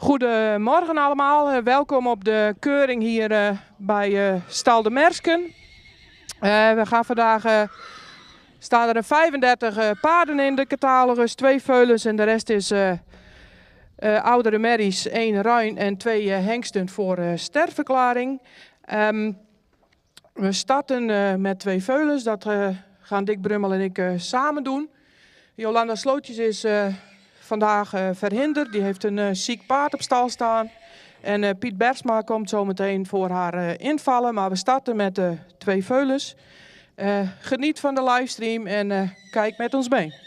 Goedemorgen allemaal, welkom op de keuring hier bij Stal de Mersken. We gaan vandaag, staan er 35 paarden in de catalogus, 2 veulens en de rest is oudere merries, 1 ruin en 2 hengsten voor sterverklaring. We starten met 2 veulens, dat gaan Dick Brummel en ik samen doen. Jolanda Slootjes is vandaag verhinderd, die heeft een ziek paard op stal staan. En Piet Bergsma komt zo meteen voor haar invallen, maar we starten met de 2 veulens. Geniet van de livestream en kijk met ons mee.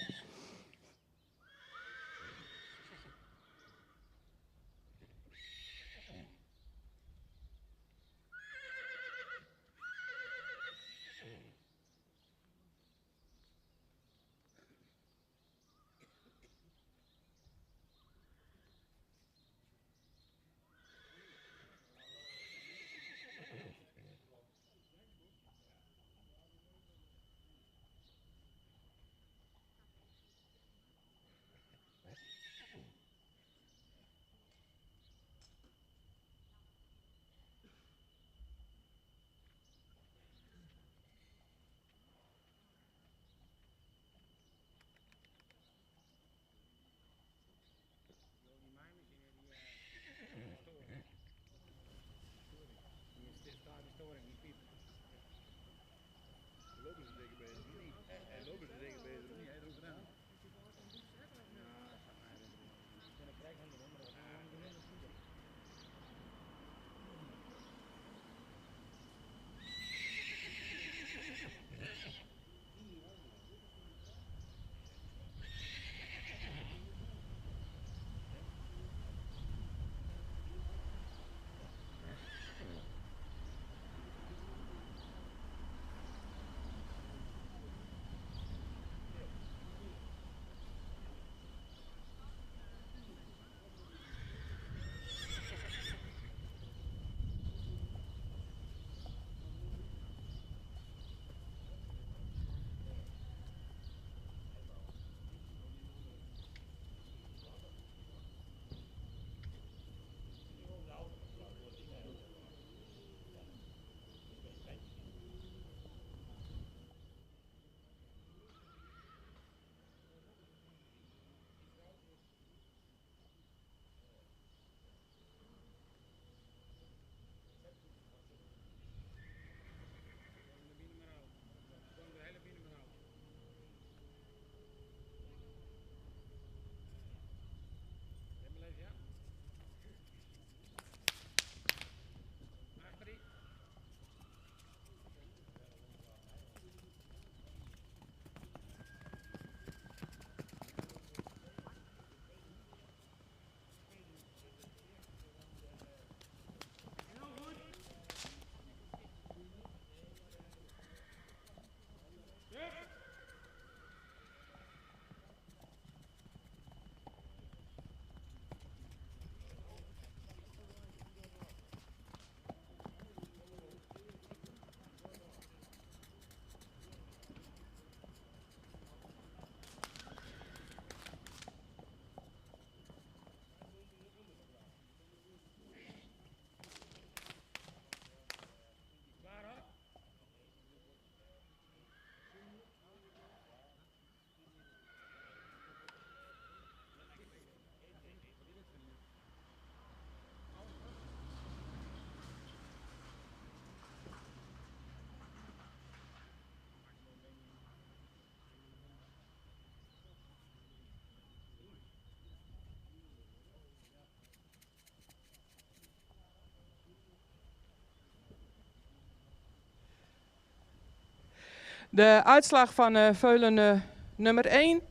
De uitslag van veulen nummer 1.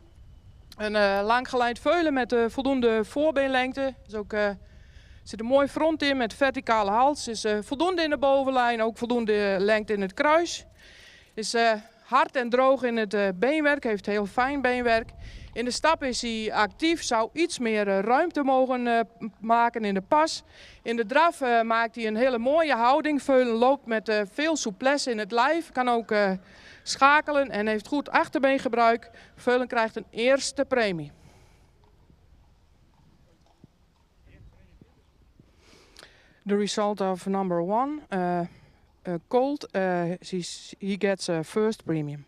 Een langgelijnd veulen met voldoende voorbeenlengte. Er zit een mooi front in met verticale hals. Is voldoende in de bovenlijn, ook voldoende lengte in het kruis. Is hard en droog in het beenwerk, heeft heel fijn beenwerk. In de stap is hij actief, zou iets meer ruimte mogen maken in de pas. In de draf maakt hij een hele mooie houding. Veulen loopt met veel souplesse in het lijf, kan ook schakelen en heeft goed achterbeengebruik. Veulen krijgt een eerste premie. The result of number 1, Colt, he gets a first premium.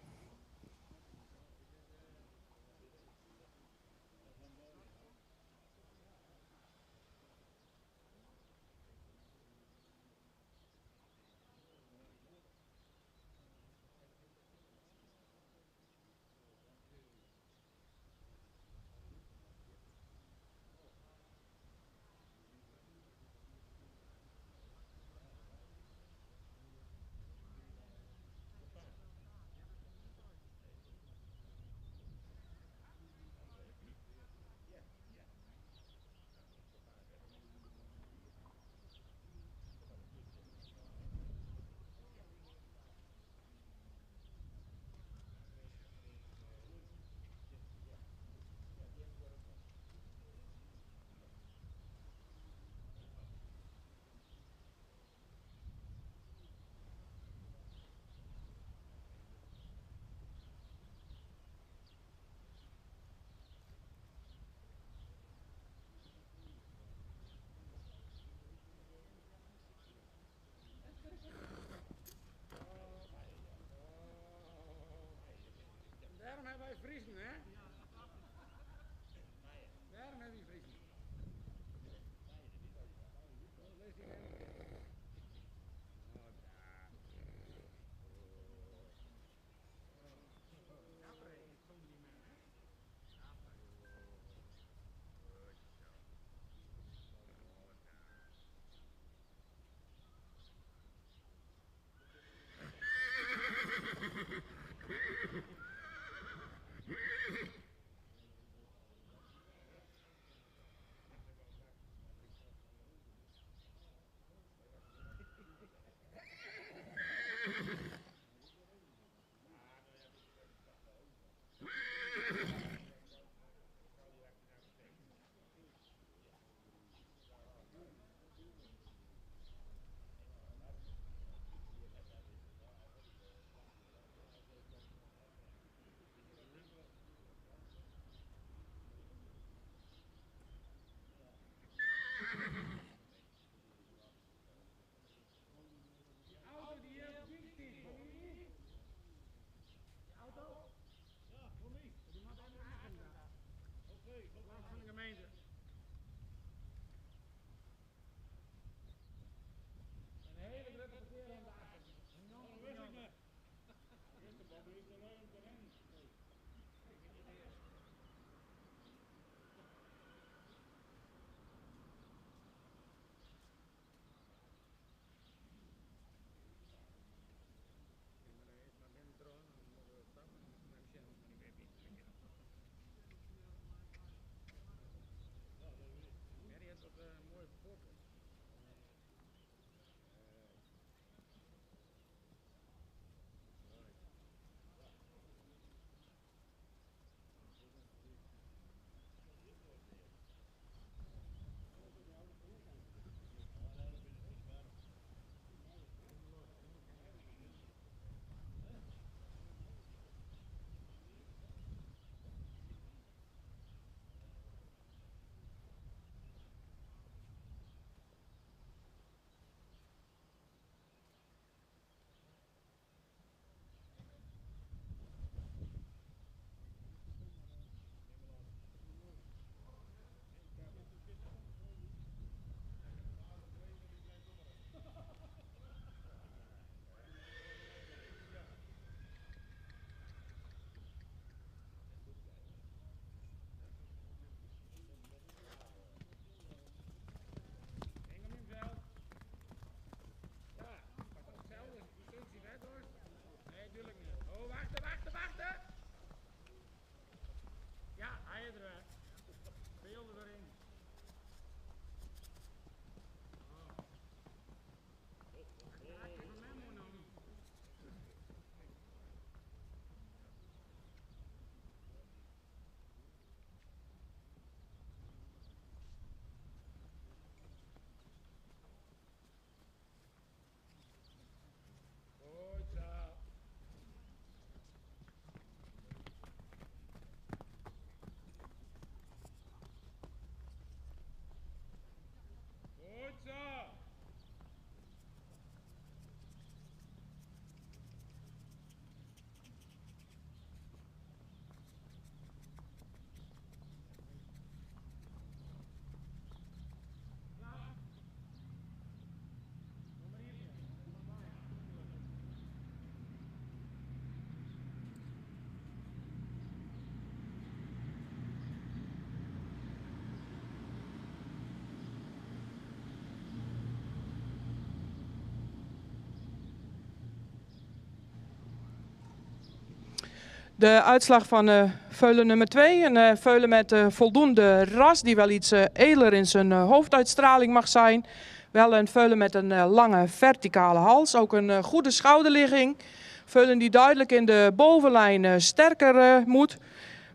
De uitslag van veulen nummer 2. Een veulen met voldoende ras, die wel iets edeler in zijn hoofduitstraling mag zijn. Wel een veulen met een lange verticale hals, ook een goede schouderligging. Veulen die duidelijk in de bovenlijn sterker moet.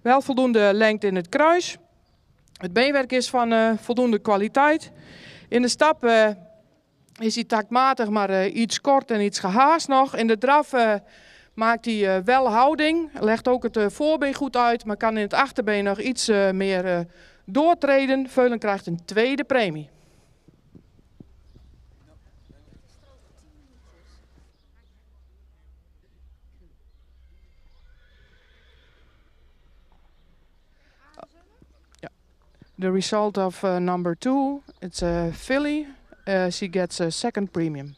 Wel voldoende lengte in het kruis. Het beenwerk is van voldoende kwaliteit. In de stap is hij taktmatig, maar iets kort en iets gehaast nog. In de draf maakt hij wel houding. Legt ook het voorbeen goed uit, maar kan in het achterbeen nog iets meer doortreden. Veulen krijgt een tweede premie. The result of number 2, it's a filly. She gets a second premium.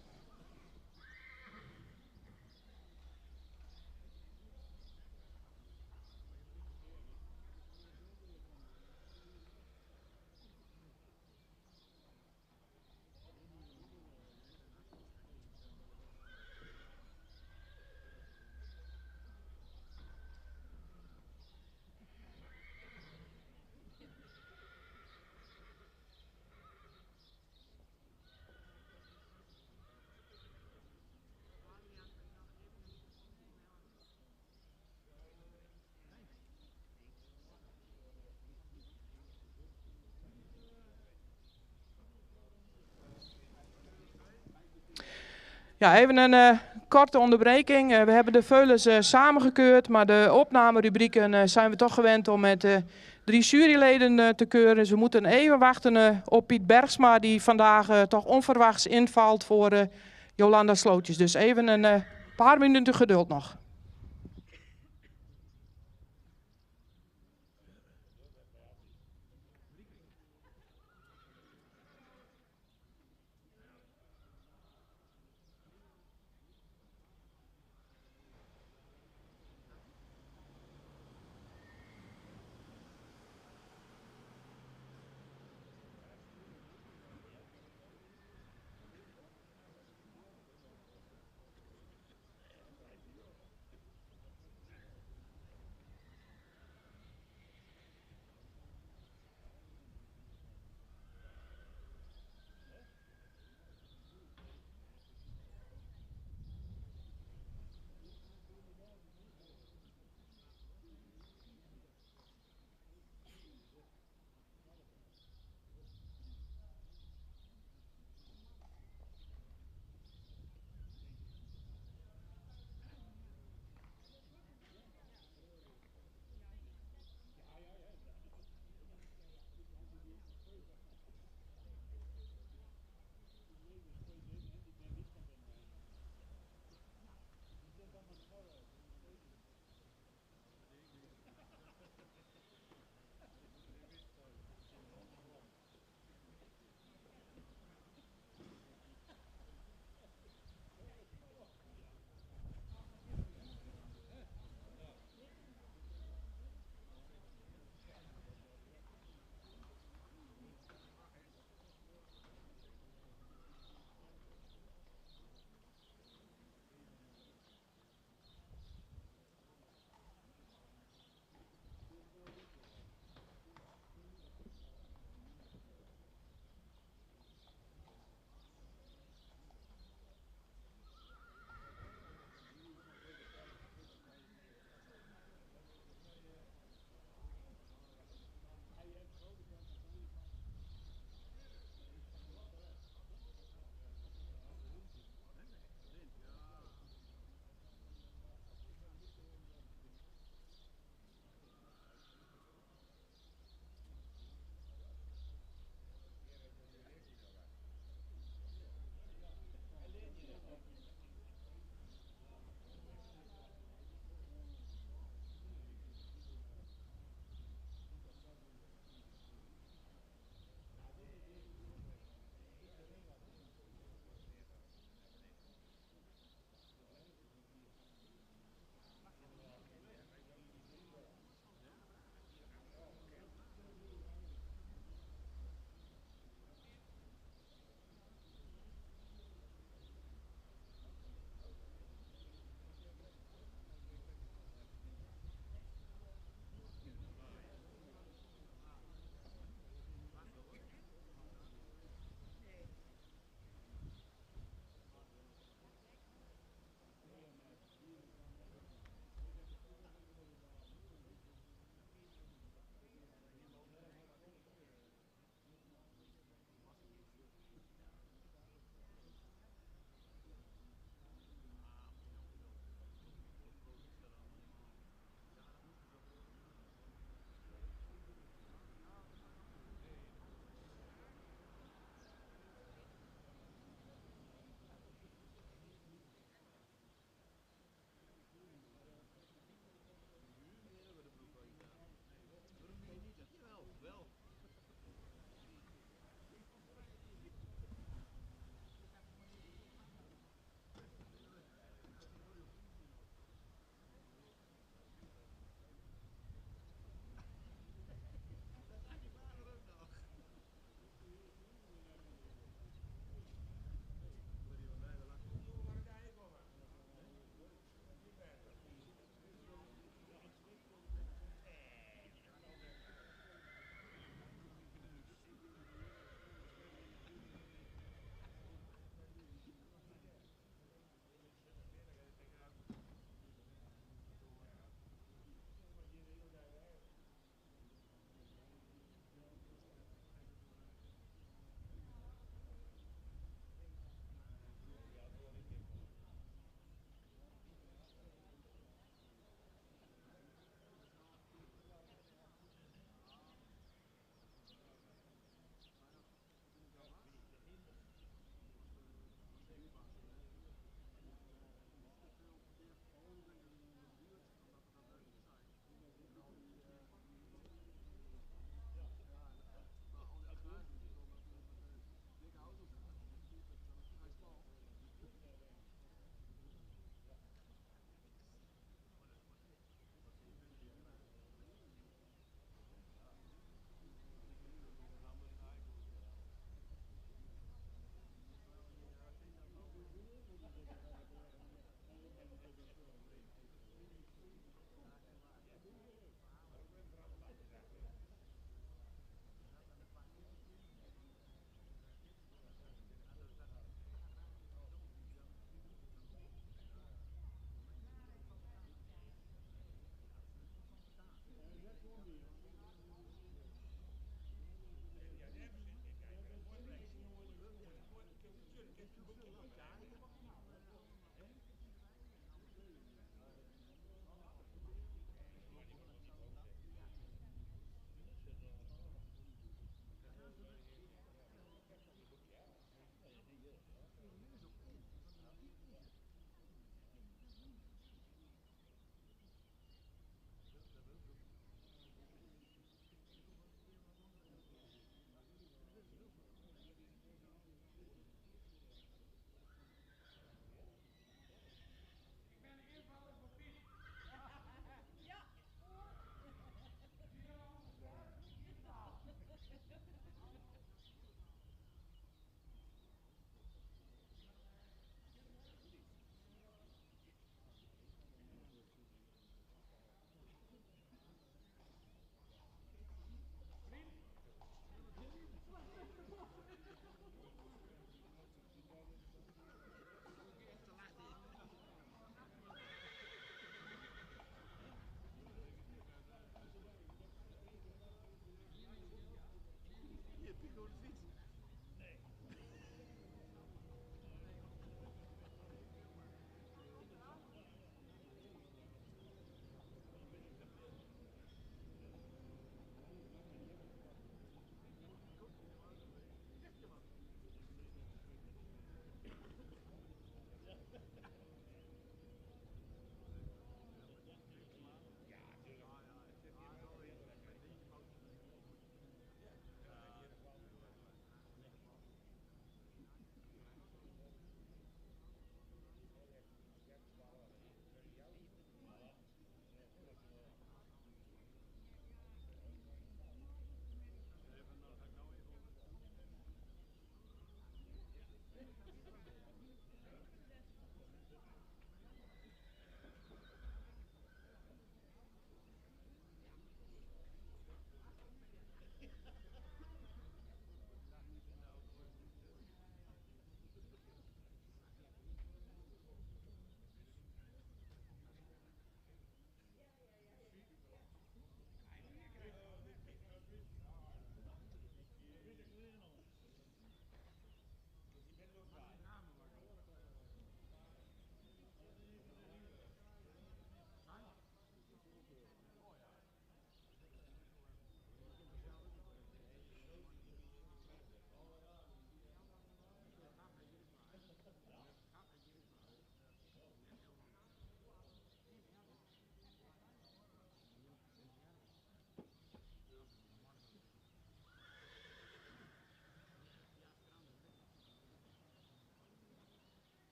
Ja, even een korte onderbreking. We hebben de veulens samengekeurd, maar de opnamerubrieken zijn we toch gewend om met 3 juryleden te keuren. Dus we moeten even wachten op Piet Bergsma, die vandaag toch onverwachts invalt voor Jolanda Slootjes. Dus even een paar minuten geduld nog.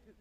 Nee.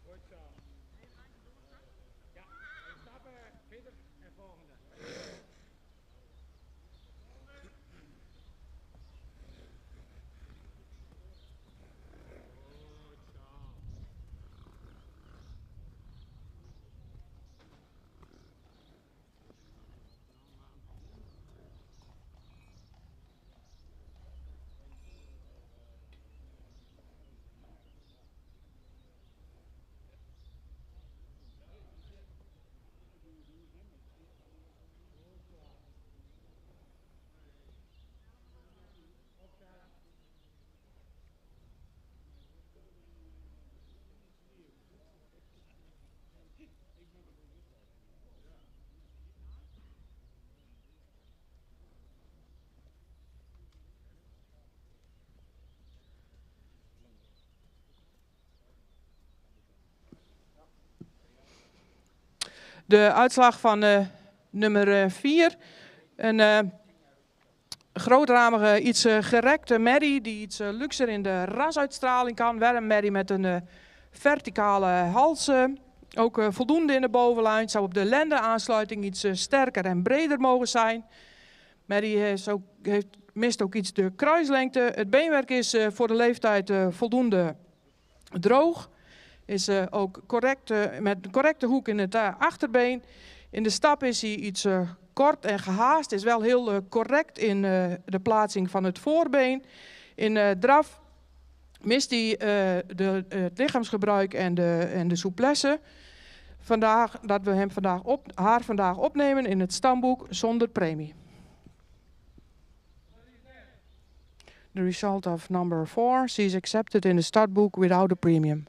Goed zo. Ja, stappen, Peter en volgende. Goed zo. De uitslag van nummer 4. Een grootramige, iets gerekte merrie die iets luxer in de rasuitstraling kan. Wel een merrie met een verticale hals. Ook voldoende in de bovenlijn. Zou op de lendenaansluiting iets sterker en breder mogen zijn. Merrie mist ook iets de kruislengte. Het beenwerk is voor de leeftijd voldoende droog. Is ook correct, met een correcte hoek in het achterbeen. In de stap is hij iets kort en gehaast. Is wel heel correct in de plaatsing van het voorbeen. In draf mist hij het lichaamsgebruik en de souplesse. Vandaag, dat we haar vandaag opnemen in het stamboek zonder premie. The result of number 4. She is accepted in the startbook without a premium.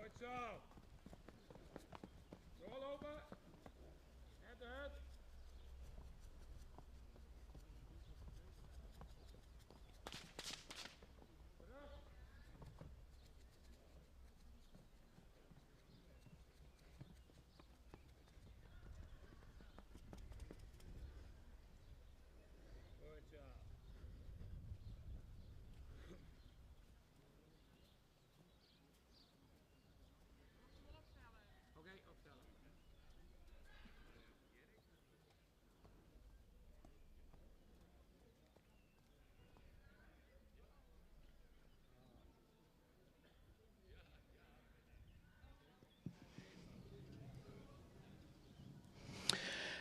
Goed zo. Doorlopen. Het uit. Terug. Goed zo. Oké, opstellen.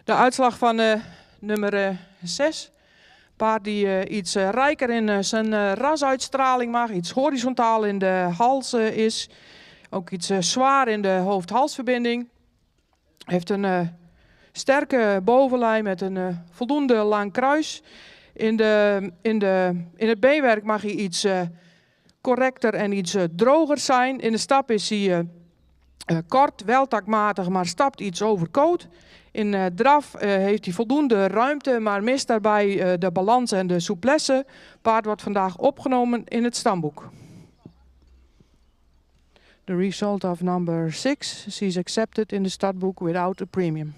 De uitslag van nummer 6. Paard die iets rijker in zijn rasuitstraling mag. Iets horizontaal in de hals is. Ook iets zwaar in de hoofd-halsverbinding. Heeft een sterke bovenlijn met een voldoende lang kruis. In het beenwerk mag hij iets correcter en iets droger zijn. In de stap is hij kort, weltakmatig, maar stapt iets overkoot. In draf heeft hij voldoende ruimte, maar mist daarbij de balans en de souplesse. Paard wordt vandaag opgenomen in het stamboek. The result of number 6 is accepted in the startbook without a premium.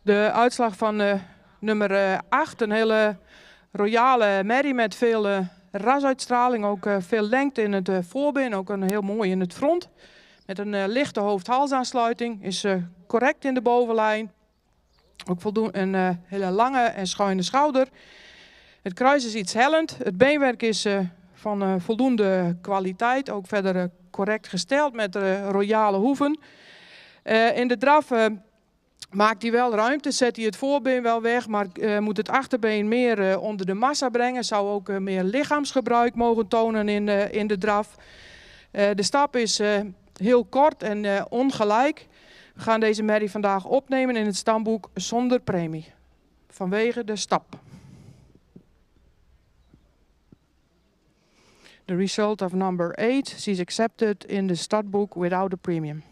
De uitslag van nummer 8, een hele royale merrie met veel rasuitstraling, ook veel lengte in het voorbeen, ook een heel mooi in het front. Met een lichte hoofd-halsaansluiting, is correct in de bovenlijn. Ook een hele lange en schuine schouder. Het kruis is iets hellend. Het beenwerk is van voldoende kwaliteit, ook verder correct gesteld met royale hoeven. In de draf maakt hij wel ruimte, zet hij het voorbeen wel weg, maar moet het achterbeen meer onder de massa brengen. Zou ook meer lichaamsgebruik mogen tonen in de draf. De stap is heel kort en ongelijk. We gaan deze merrie vandaag opnemen in het stamboek zonder premie. Vanwege de stap. The result of number 8 is accepted in the startbook without a premium.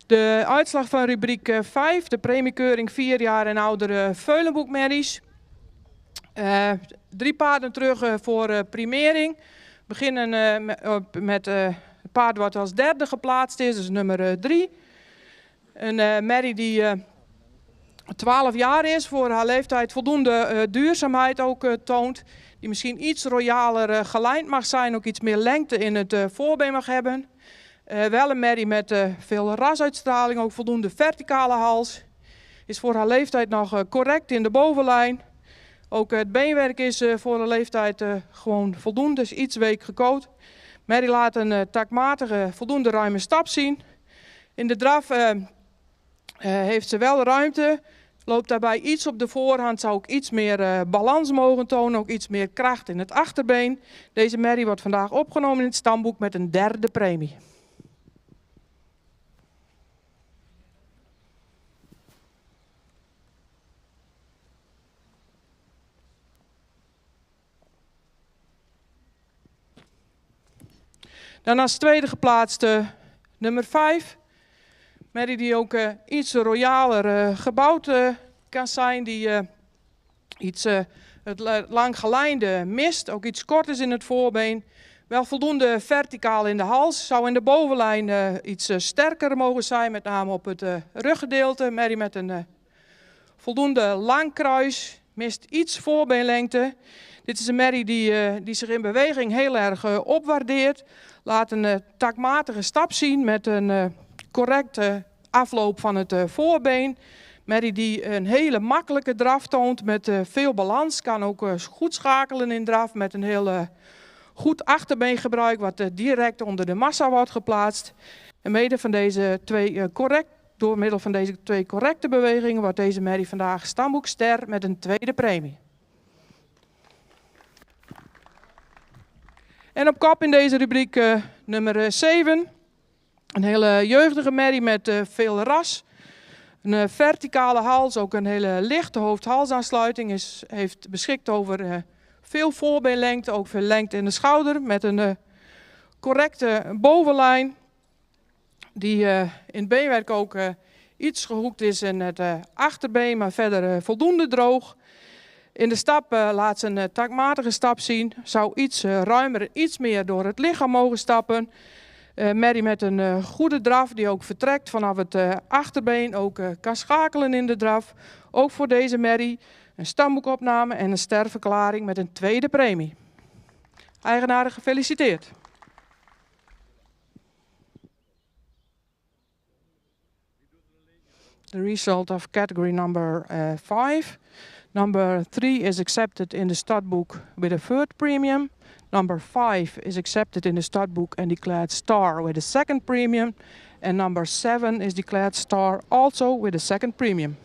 De uitslag van rubriek 5, de premiekeuring 4 jaar en oudere veulenboekmerries. 3 paarden terug voor primering. We beginnen met het paard wat als derde geplaatst is, dus nummer 3. Een merrie die 12 jaar is, voor haar leeftijd voldoende duurzaamheid ook toont. Die misschien iets royaler gelijnd mag zijn, ook iets meer lengte in het voorbeen mag hebben. Wel een merrie met veel rasuitstraling, ook voldoende verticale hals. Is voor haar leeftijd nog correct in de bovenlijn. Ook het beenwerk is voor haar leeftijd gewoon voldoende, is iets week gekoot. Merrie laat een takmatige, voldoende ruime stap zien. In de draf heeft ze wel ruimte, Loopt daarbij iets op de voorhand, zou ook iets meer balans mogen tonen, ook iets meer kracht in het achterbeen. Deze merrie wordt vandaag opgenomen in het stamboek met een 3e premie. Dan als tweede geplaatste nummer 5. Merrie die ook iets royaler gebouwd kan zijn. Die iets het lang gelijnde mist. Ook iets kort is in het voorbeen. Wel voldoende verticaal in de hals. Zou in de bovenlijn iets sterker mogen zijn. Met name op het ruggedeelte. Merrie met een voldoende lang kruis. Mist iets voorbeenlengte. Dit is een merrie die zich in beweging heel erg opwaardeert. Laat een takmatige stap zien met een correcte afloop van het voorbeen. Merrie die een hele makkelijke draf toont met veel balans. Kan ook goed schakelen in draf met een heel goed achterbeengebruik wat direct onder de massa wordt geplaatst. En mede van deze door middel van deze 2 correcte bewegingen wordt deze merrie vandaag stamboekster met een 2e premie. En op kop in deze rubriek nummer 7. Een hele jeugdige merrie met veel ras. Een verticale hals, ook een hele lichte hoofd-halsaansluiting. Heeft beschikt over veel voorbeenlengte, ook veel lengte in de schouder. Met een correcte bovenlijn. Die in het beenwerk ook iets gehoekt is in het achterbeen, maar verder voldoende droog. In de stap laat ze een takmatige stap zien. Zou iets ruimer, iets meer door het lichaam mogen stappen. Merrie met een goede draf die ook vertrekt vanaf het achterbeen. Ook kan schakelen in de draf. Ook voor deze merrie een stamboekopname en een sterverklaring met een 2e premie. Eigenaren gefeliciteerd. The result of category number 5. Number 3 is accepted in the stud book with a 3rd premium. Number 5 is accepted in the stud book and declared star with a 2nd premium. And number 7 is declared star also with a 2nd premium.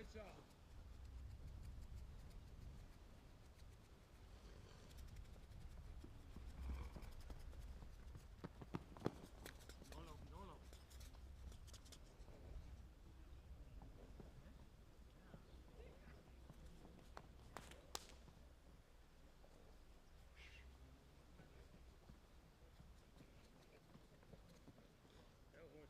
Goed zo. Doorlopen, doorlopen. Heel goed.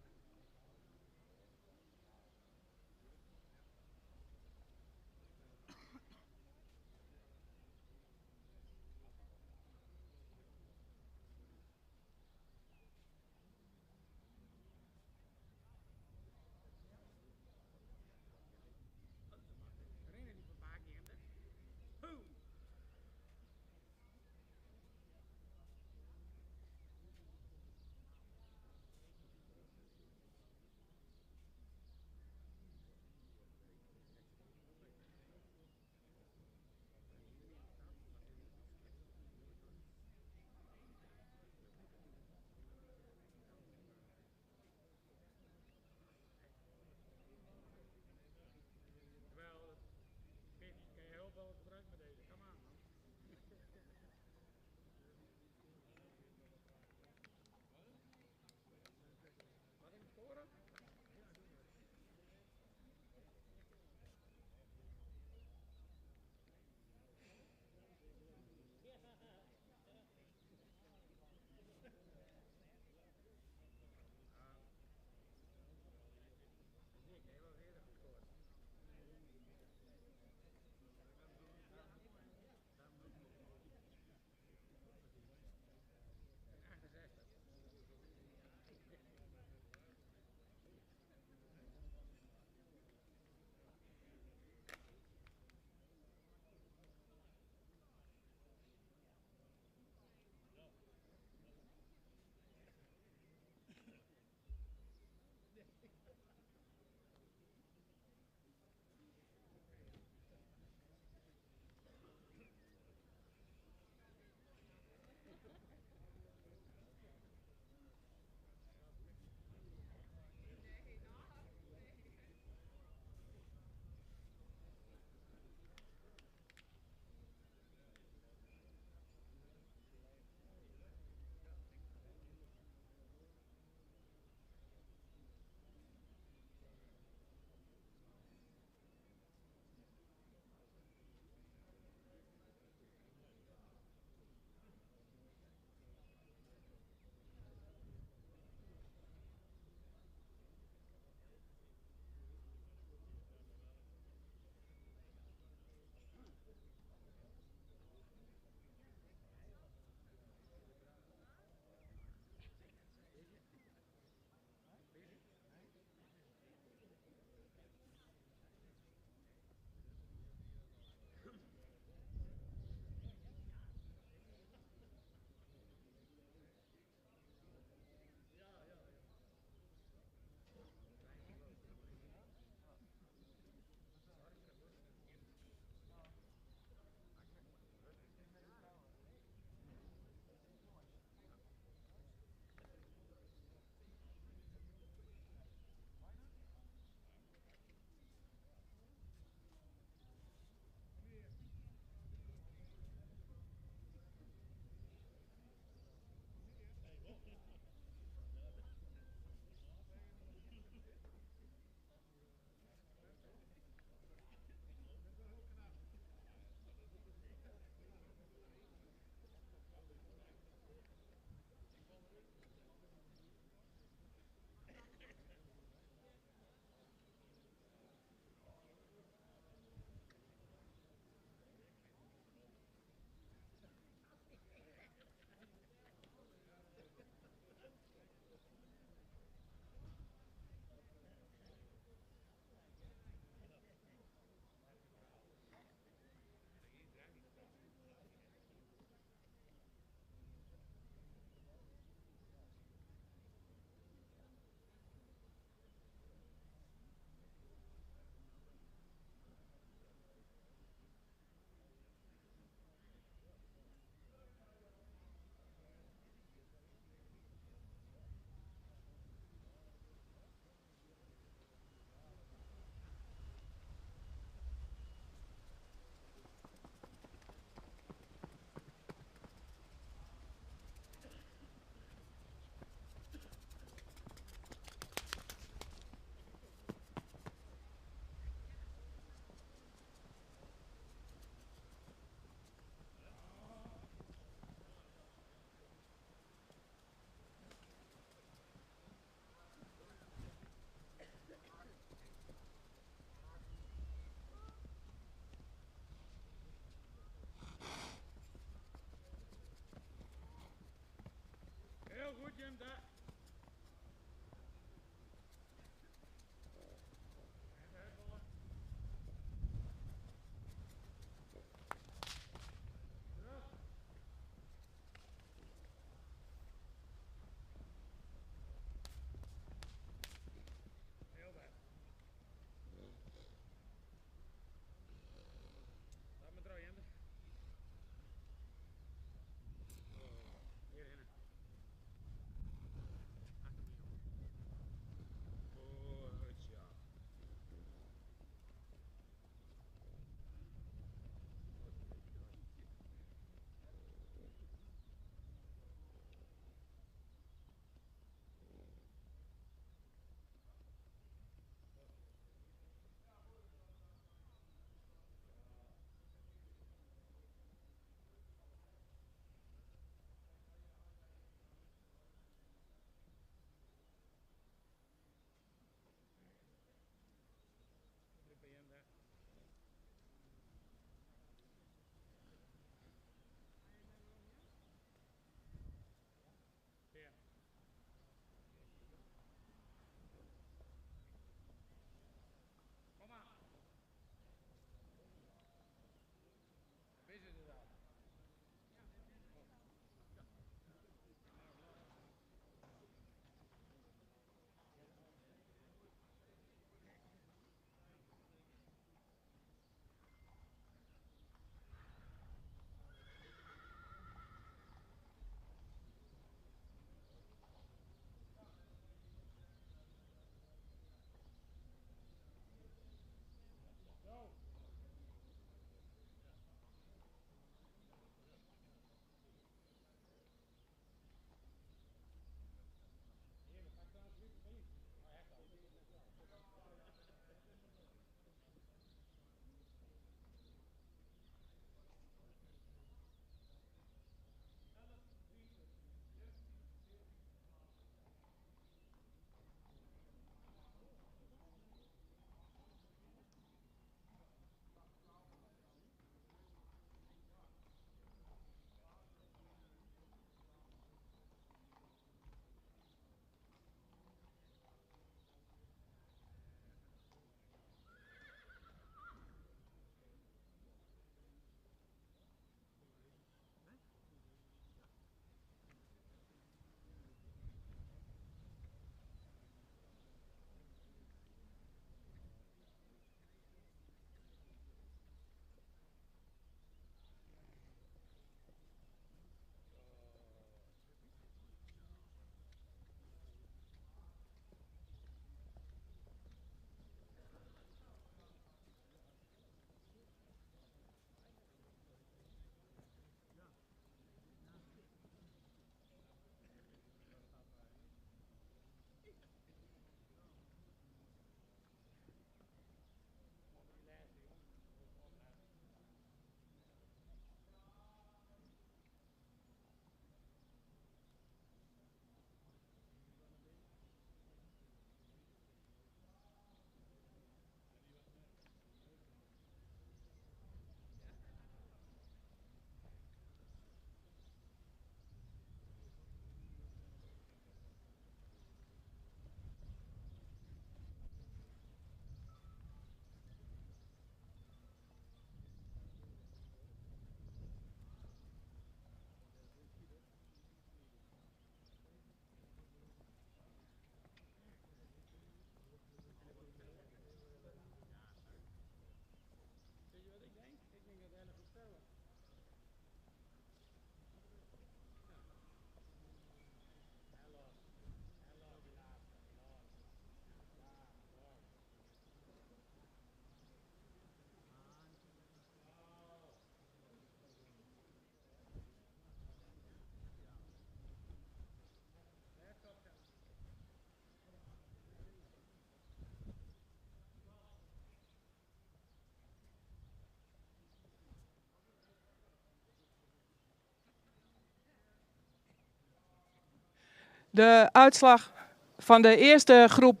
De uitslag van de eerste groep.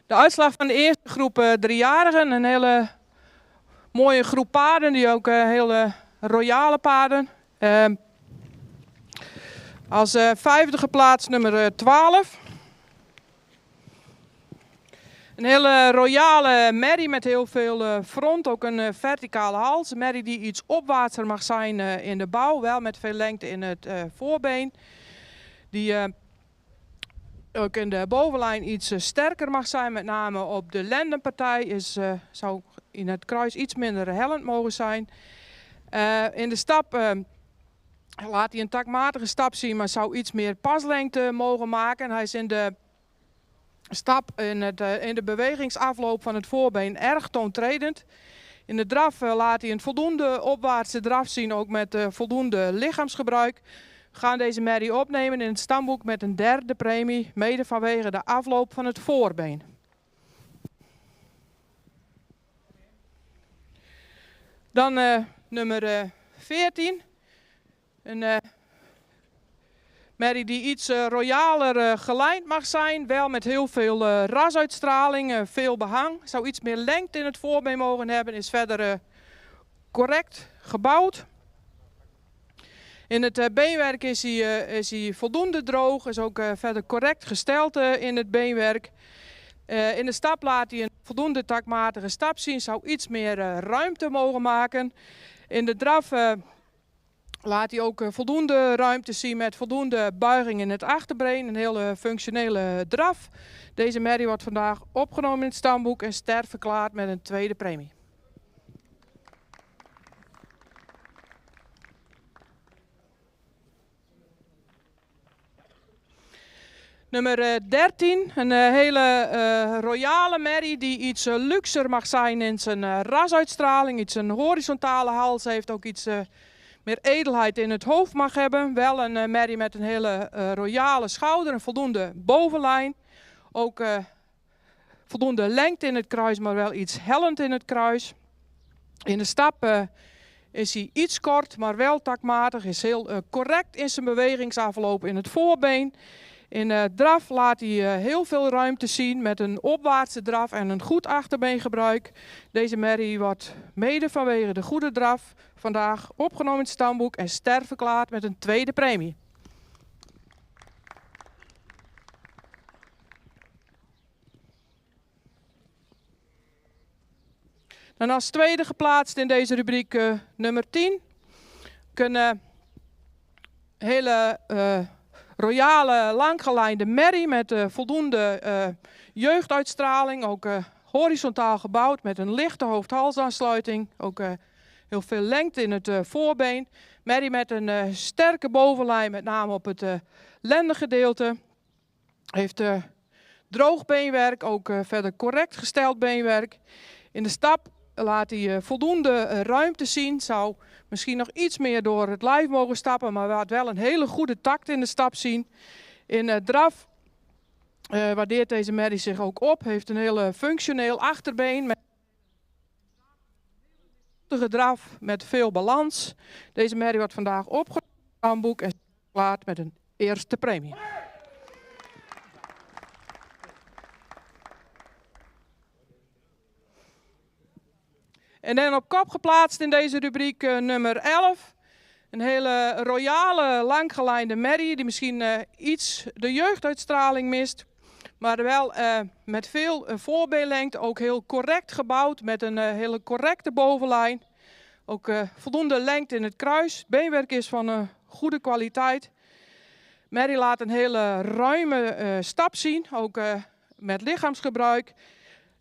De uitslag van de eerste groep driejarigen. Een hele mooie groep paarden, die ook hele royale paarden. Als vijfde geplaatst nummer 12. Een hele royale merrie met heel veel front, ook een verticale hals. Een merrie die iets opwaartser mag zijn in de bouw, wel met veel lengte in het voorbeen. Die ook in de bovenlijn iets sterker mag zijn, met name op de lendenpartij zou in het kruis iets minder hellend mogen zijn. In de stap laat hij een takmatige stap zien, maar zou iets meer paslengte mogen maken. Hij is in de stap in de bewegingsafloop van het voorbeen erg toontredend. In de draf laat hij een voldoende opwaartse draf zien, ook met voldoende lichaamsgebruik. We gaan deze merrie opnemen in het stamboek met een derde premie, mede vanwege de afloop van het voorbeen. Dan nummer 14. Een merrie die iets royaler gelijnd mag zijn, wel met heel veel rasuitstraling, veel behang. Zou iets meer lengte in het voorbeen mogen hebben, is verder correct gebouwd. In het beenwerk is hij voldoende droog, is ook verder correct gesteld in het beenwerk. In de stap laat hij een voldoende takmatige stap zien, zou iets meer ruimte mogen maken. In de draf laat hij ook voldoende ruimte zien met voldoende buiging in het achterbeen. Een hele functionele draf. Deze merrie wordt vandaag opgenomen in het stamboek en ster verklaard met een tweede premie. Nummer 13, een hele royale merrie die iets luxer mag zijn in zijn rasuitstraling. Iets een horizontale hals heeft, ook iets meer edelheid in het hoofd mag hebben. Wel een merrie met een hele royale schouder, een voldoende bovenlijn. Ook voldoende lengte in het kruis, maar wel iets hellend in het kruis. In de stap is hij iets kort, maar wel takmatig. Is heel correct in zijn bewegingsafloop in het voorbeen. In draf laat hij heel veel ruimte zien met een opwaartse draf en een goed achterbeengebruik. Deze merrie wordt mede vanwege de goede draf vandaag opgenomen in het stamboek en ster verklaard met een tweede premie. Dan als tweede geplaatst in deze rubriek nummer 10. Een hele royale langgelijnde merrie met voldoende jeugduitstraling. Ook horizontaal gebouwd met een lichte hoofd-halsaansluiting. Ook heel veel lengte in het voorbeen. Merrie met een sterke bovenlijn, met name op het lendengedeelte. Heeft droog beenwerk, ook verder correct gesteld beenwerk. In de stap laat hij voldoende ruimte zien. Zou misschien nog iets meer door het lijf mogen stappen, maar laat wel een hele goede takt in de stap zien. In draf waardeert deze merrie zich ook op. Heeft een hele functioneel achterbeen met een draf met veel balans. Deze merrie wordt vandaag opgenomen in het stamboek en verklaard met een eerste premie. En dan op kop geplaatst in deze rubriek nummer 11. Een hele royale, langgelijnde merrie die misschien iets de jeugduitstraling mist. Maar wel met veel voorbeenlengte, ook heel correct gebouwd met een hele correcte bovenlijn. Ook voldoende lengte in het kruis. Beenwerk is van goede kwaliteit. Merrie laat een hele ruime stap zien, ook met lichaamsgebruik.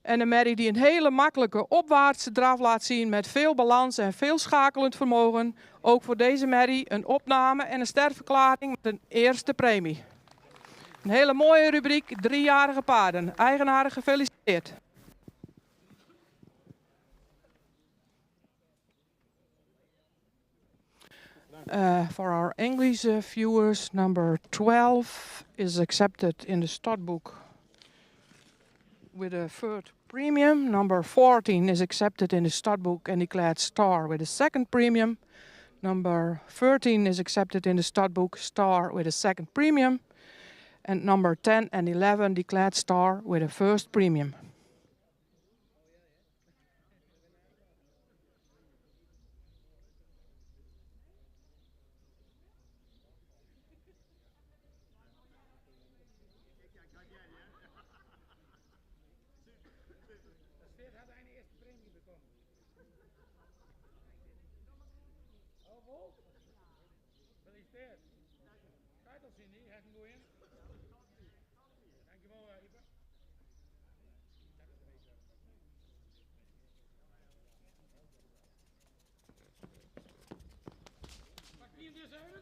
En een merrie die een hele makkelijke opwaartse draf laat zien met veel balans en veel schakelend vermogen. Ook voor deze merrie een opname en een sterverklaring met een eerste premie. Een hele mooie rubriek, 3-jarige paarden. Eigenaren gefeliciteerd. For our English viewers, number 12 is accepted in the startbook with a third premium. Number 14 is accepted in the startbook and declared star with a second premium. Number 13 is accepted in the stud book star with a second premium. And number 10 and 11 declared star with a first premium. Sfeer had een eerste premie bekomen. Oh, vol? Gefeliciteerd. Kijk al zien, hij gaat in. Dankjewel, Ipe. Pak die in dus even?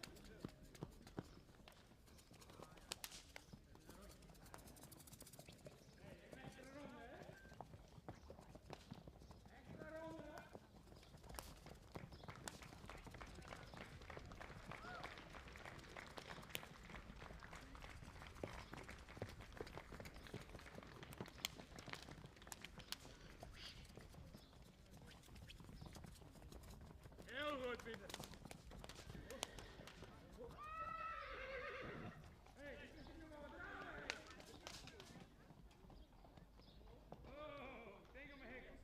Heel goed, Pieter. Hey, dit is nog maar wat aan. Oh, tegen mijn hekken.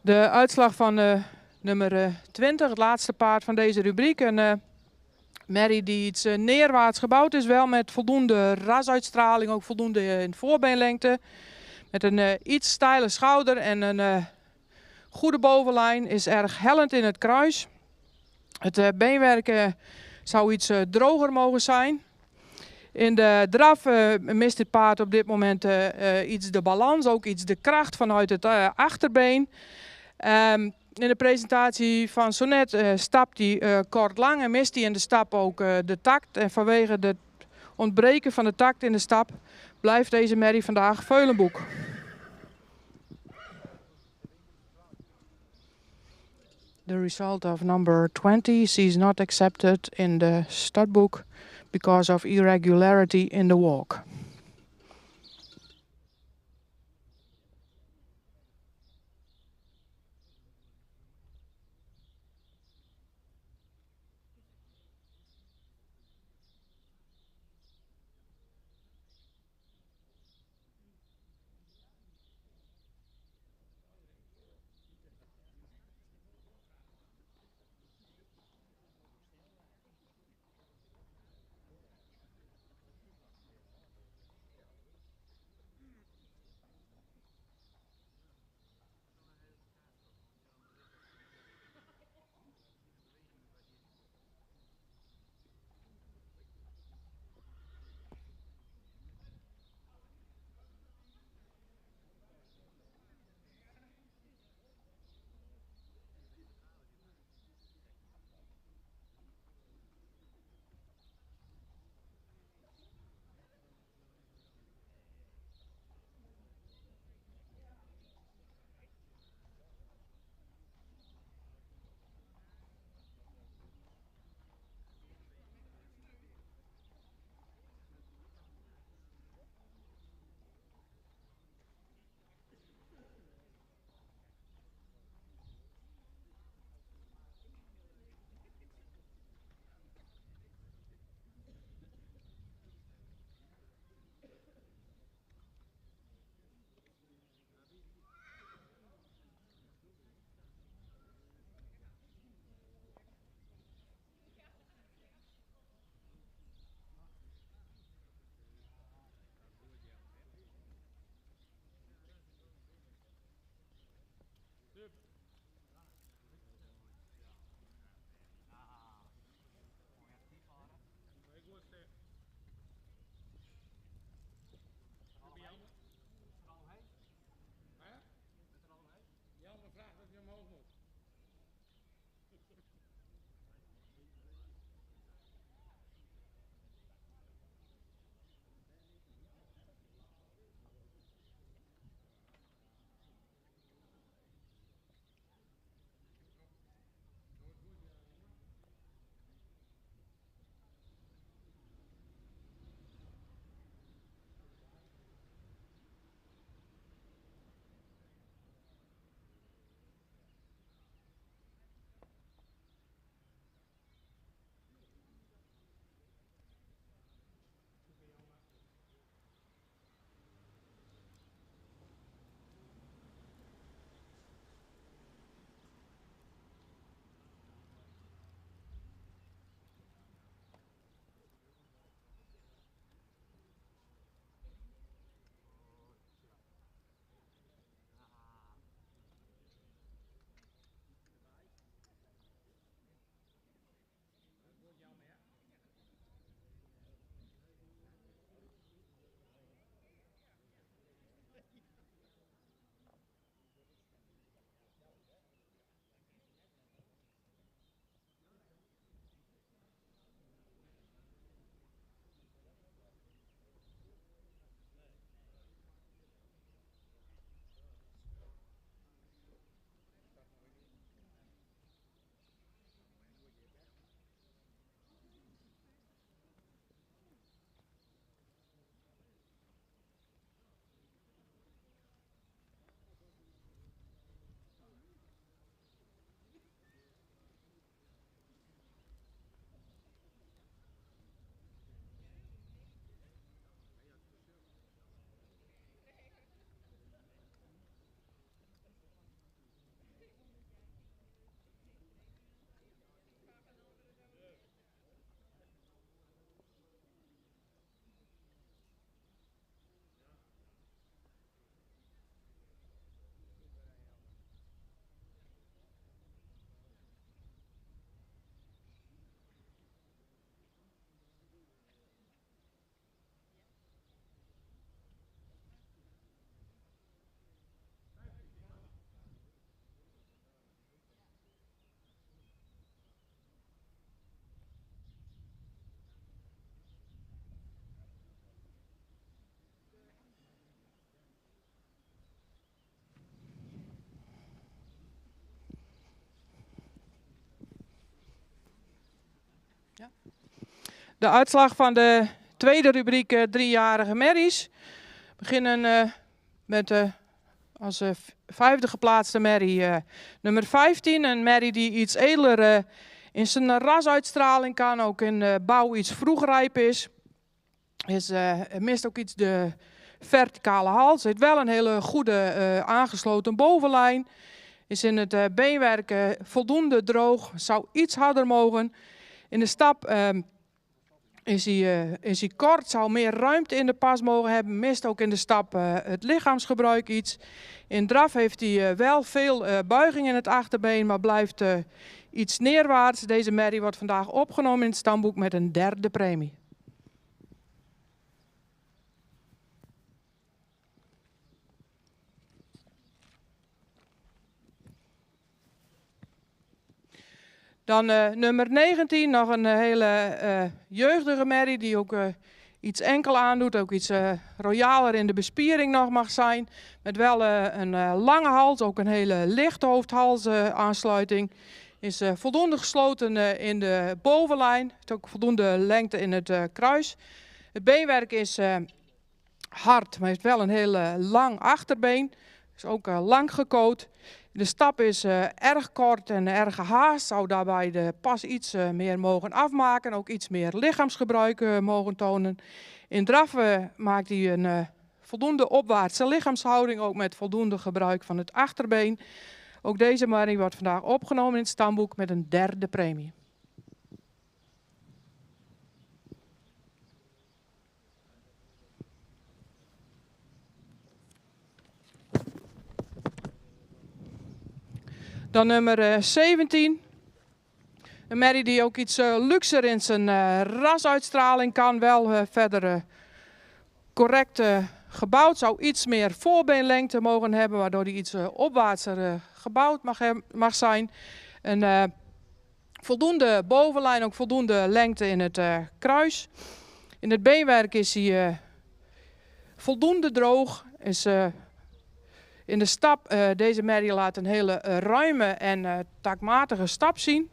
De uitslag van nummer 20, het laatste paard van deze rubriek. Een merrie die iets neerwaarts gebouwd is, wel met voldoende rasuitstraling, ook voldoende in voorbeenlengte. Met een iets steile schouder en een goede bovenlijn, is erg hellend in het kruis. Het beenwerk zou iets droger mogen zijn. In de draf mist dit paard op dit moment iets de balans, ook iets de kracht vanuit het achterbeen. In de presentatie van Sonnet stapt hij kort lang en mist hij in de stap ook de takt. En vanwege het ontbreken van de takt in de stap blijft deze merrie vandaag veulenboek. The result of number 20 is not accepted in the studbook because of irregularity in the walk. De uitslag van de tweede rubriek 3-jarige merries. We beginnen met als vijfde geplaatste merrie nummer 15. Een merrie die iets edeler in zijn rasuitstraling kan, ook in bouw iets vroegrijp is. Mist ook iets de verticale hals. Heeft wel een hele goede aangesloten bovenlijn. Is in het beenwerk voldoende droog. Zou iets harder mogen. In de stap is hij kort. Zou meer ruimte in de pas mogen hebben. Mist ook in de stap het lichaamsgebruik iets. In draf heeft hij wel veel buiging in het achterbeen. Maar blijft iets neerwaarts. Deze merrie wordt vandaag opgenomen in het stamboek met een derde premie. Dan nummer 19, nog een hele jeugdige merrie die ook iets enkel aandoet. Ook iets royaler in de bespiering nog mag zijn. Met wel een lange hals, ook een hele lichte hoofdhalsaansluiting. Is voldoende gesloten in de bovenlijn. Heeft ook voldoende lengte in het kruis. Het beenwerk is hard, maar heeft wel een heel lang achterbeen. Is ook lang gekoot. De stap is erg kort en erg gehaast. Zou daarbij de pas iets meer mogen afmaken. Ook iets meer lichaamsgebruik mogen tonen. In draf maakt hij een voldoende opwaartse lichaamshouding. Ook met voldoende gebruik van het achterbeen. Ook deze merrie wordt vandaag opgenomen in het stamboek met een derde premie. Dan nummer 17. Een merrie die ook iets luxer in zijn rasuitstraling kan. Wel verder correct gebouwd. Zou iets meer voorbeenlengte mogen hebben. Waardoor hij iets opwaartser gebouwd mag zijn. Een voldoende bovenlijn. Ook voldoende lengte in het kruis. In het beenwerk is hij voldoende droog. Is... In de stap, deze merrie laat een hele ruime en taakmatige stap zien.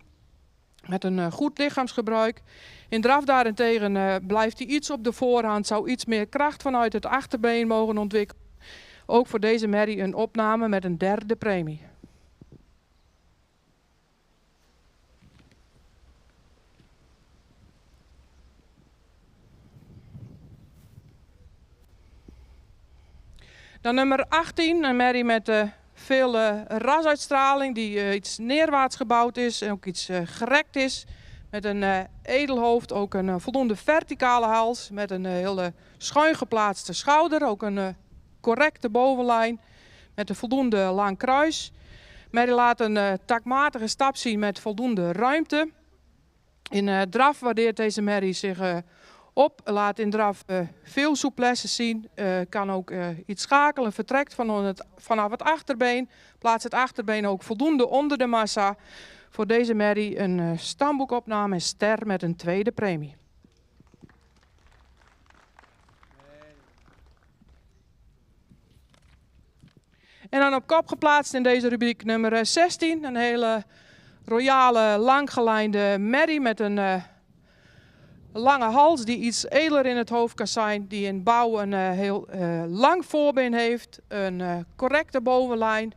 Met een goed lichaamsgebruik. In draf daarentegen blijft hij iets op de voorhand. Zou iets meer kracht vanuit het achterbeen mogen ontwikkelen. Ook voor deze merrie een opname met een derde premie. Dan nummer 18, een merrie met veel rasuitstraling die iets neerwaarts gebouwd is en ook iets gerekt is. Met een edelhoofd, ook een voldoende verticale hals met een hele schuin geplaatste schouder. Ook een correcte bovenlijn met een voldoende lang kruis. Merrie laat een taakmatige stap zien met voldoende ruimte. In draf waardeert deze merrie zich op, laat in draf veel souplesse zien, kan ook iets schakelen, vertrekt vanaf het achterbeen, plaatst het achterbeen ook voldoende onder de massa. Voor deze merrie een stamboekopname en ster met een tweede premie. En dan op kop geplaatst in deze rubriek nummer 16, een hele royale, langgelijnde merrie met een lange hals die iets edeler in het hoofd kan zijn, die in bouw een heel lang voorbeen heeft, een correcte bovenlijn,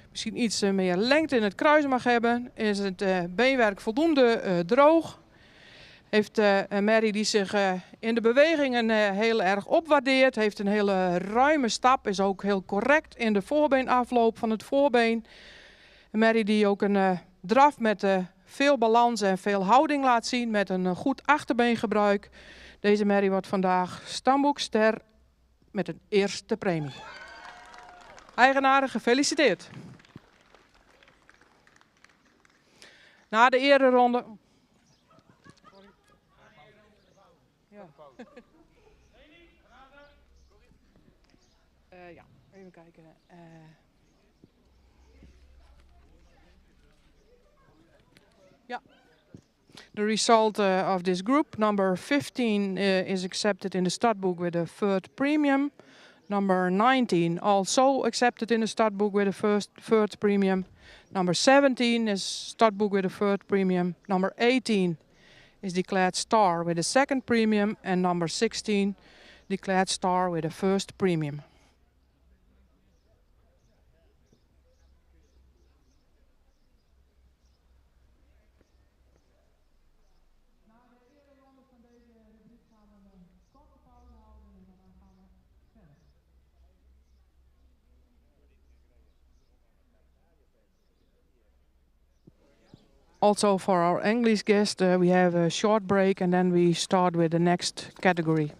misschien iets meer lengte in het kruis mag hebben, is het beenwerk voldoende droog. Heeft een merrie die zich in de bewegingen heel erg opwaardeert, heeft een hele ruime stap, is ook heel correct in de voorbeenafloop van het voorbeen. Een merrie die ook een draf met veel balans en veel houding laat zien met een goed achterbeengebruik. Deze merrie wordt vandaag stamboekster met een eerste premie. Eigenaren, gefeliciteerd. Na de ereronde... Ja. Ja, even kijken. Ja. The result of this group, number 15 is accepted in the stud with a third premium. Number 19 also accepted in the stud with a third premium. Number 17 is stud with a third premium. Number 18 is declared star with a second premium, and number 16 declared star with a first premium. Also for our English guest, we have a short break and then we start with the next category.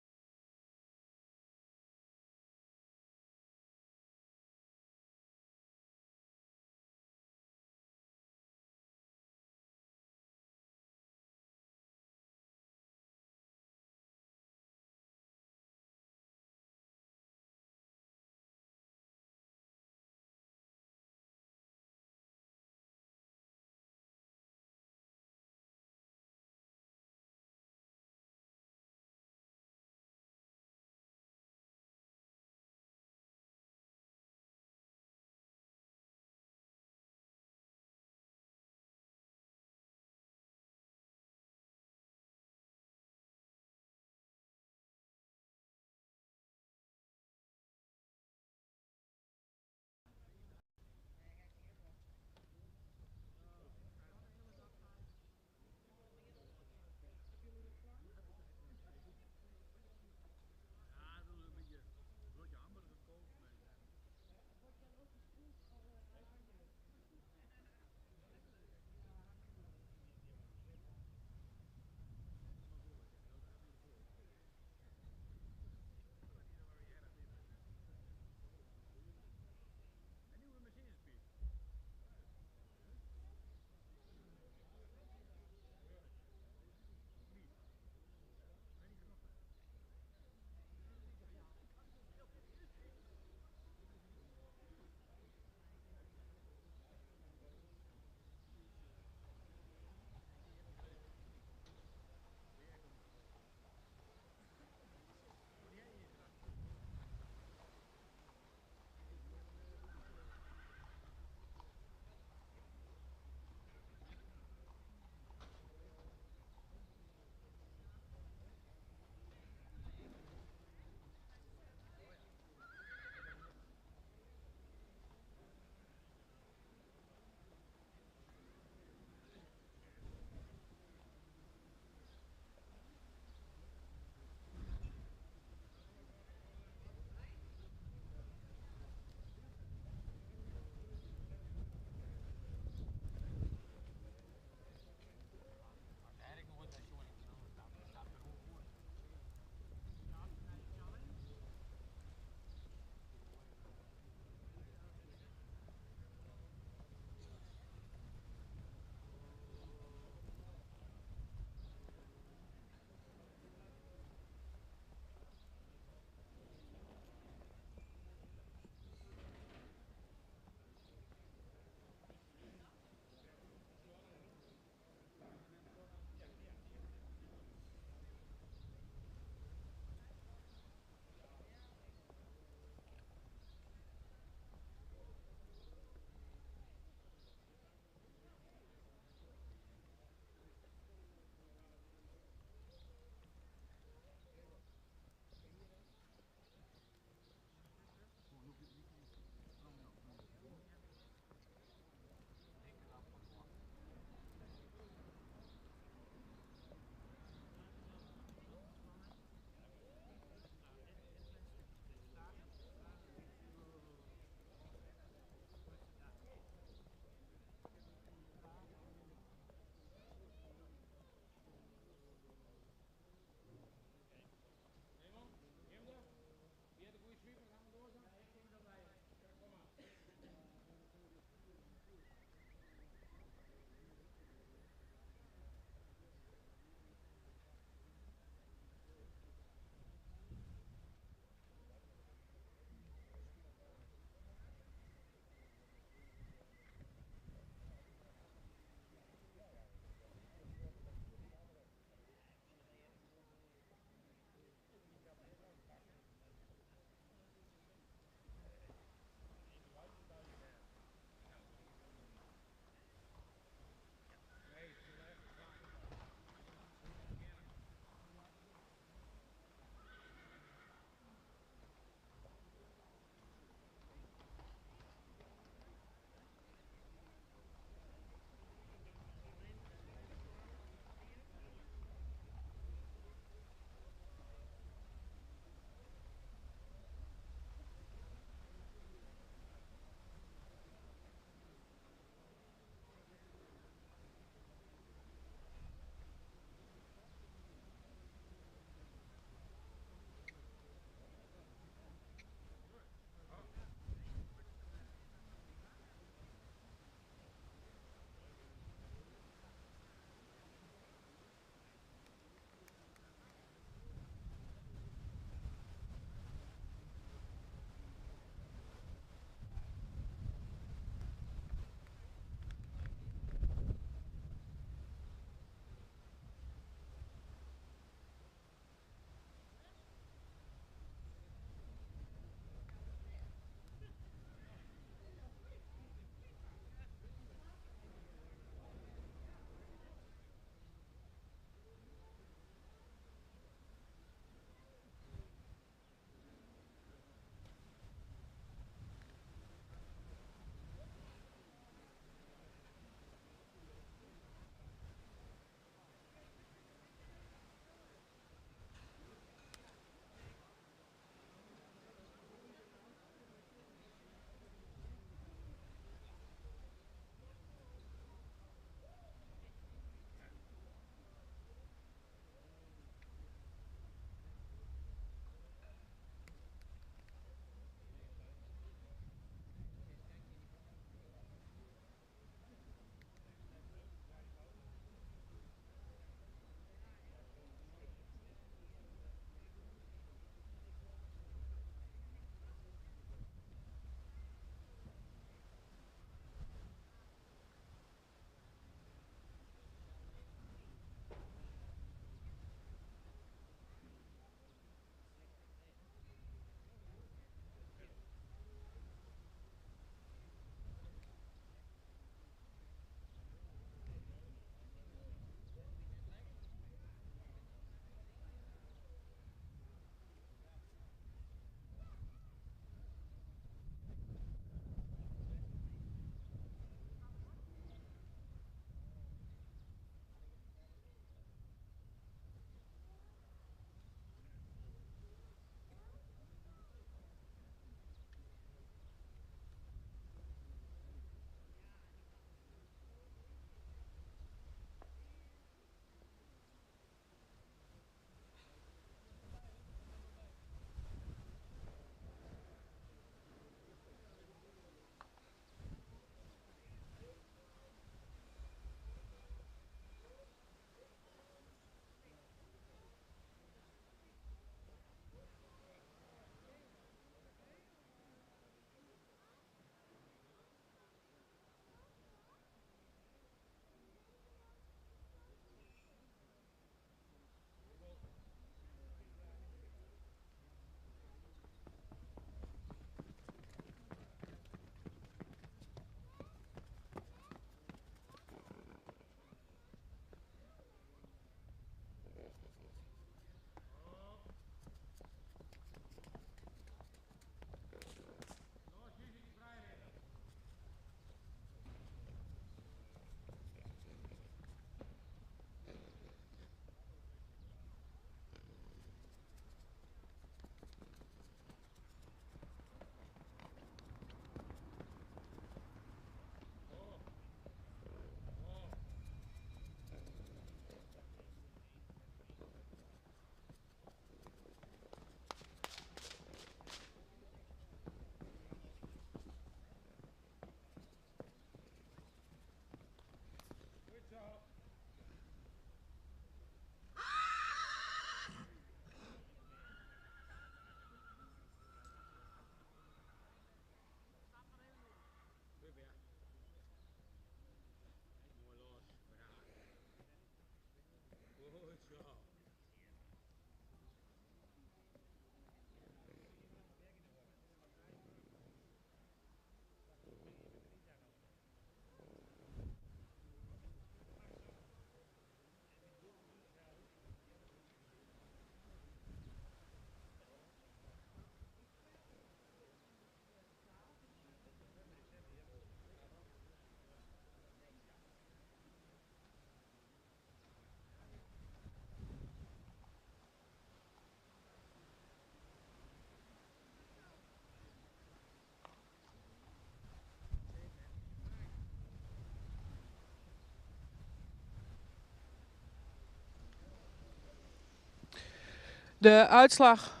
De uitslag...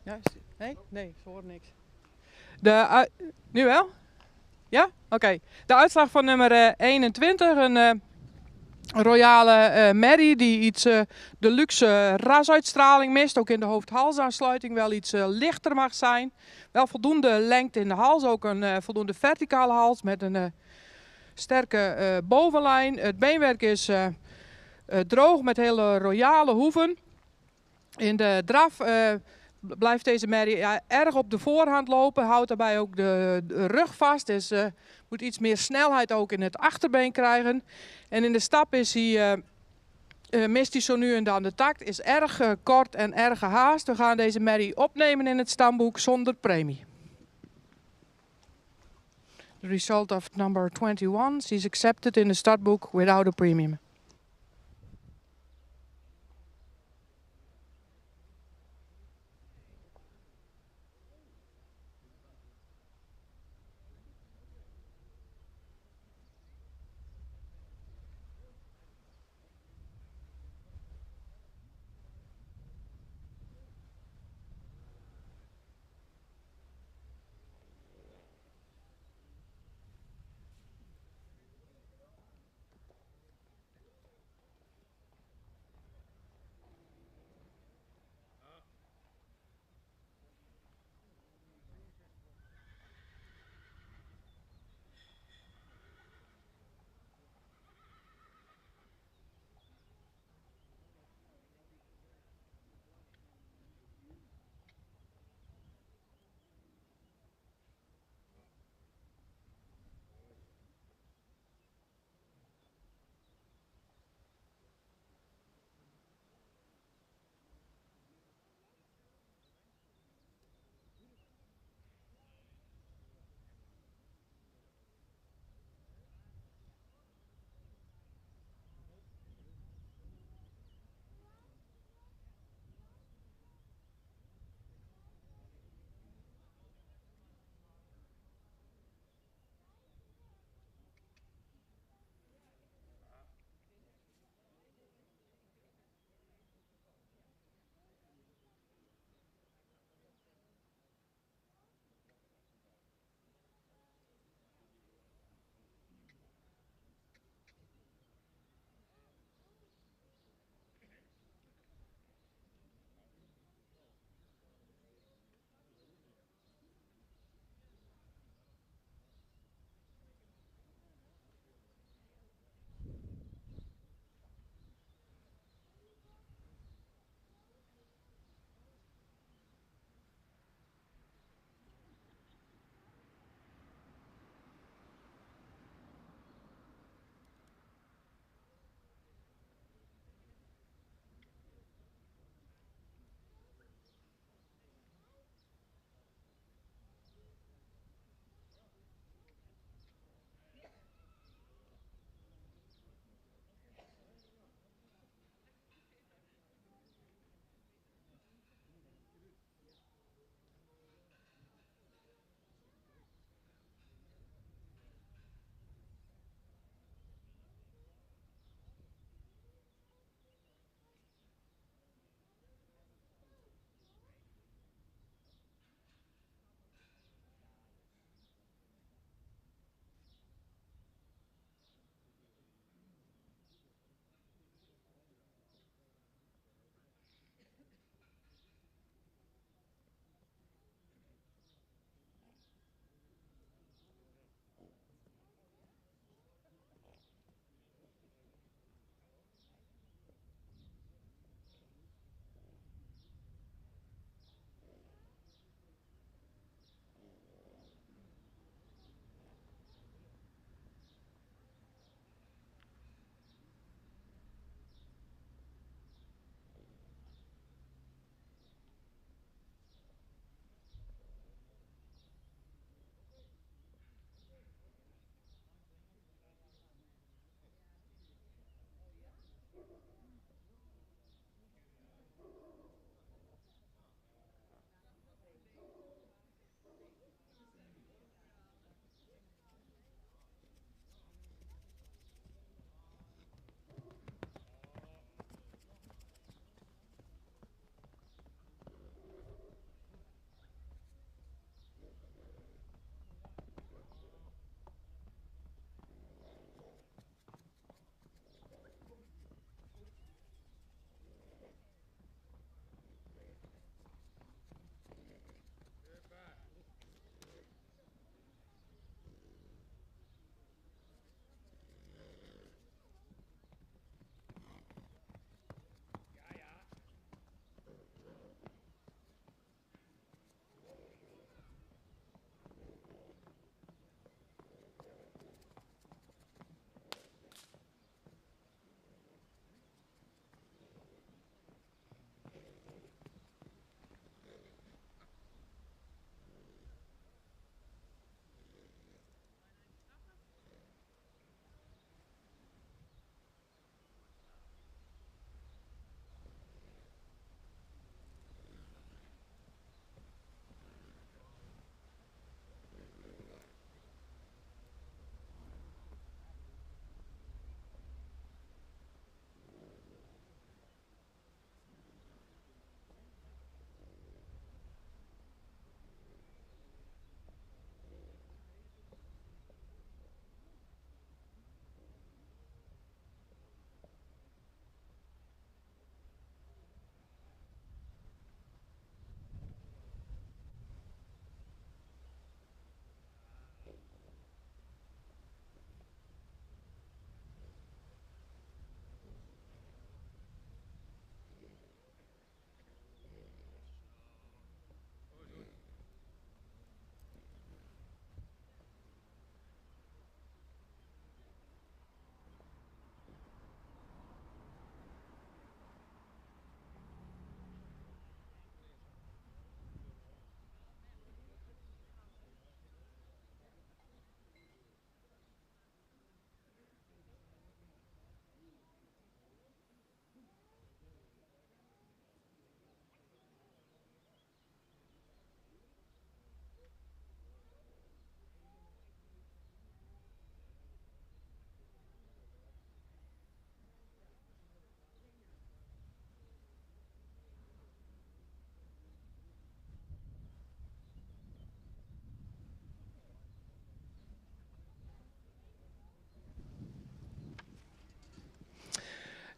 Ja, nee? Nee, ze horen niks. Nu wel? Ja? Oké. De uitslag van nummer 21. Een royale merrie die iets de luxe rasuitstraling mist. Ook in de hoofd-halsaansluiting wel iets lichter mag zijn. Wel voldoende lengte in de hals. Ook een voldoende verticale hals met een sterke bovenlijn. Het beenwerk is droog met hele royale hoeven. In de draf blijft deze merrie erg op de voorhand lopen. Houdt daarbij ook de rug vast. Dus moet iets meer snelheid ook in het achterbeen krijgen. En in de stap is hij, mist hij zo nu en dan de takt. Is erg kort en erg gehaast. We gaan deze merrie opnemen in het stamboek zonder premie. The result of number 21 is accepted in the startbook without a premium.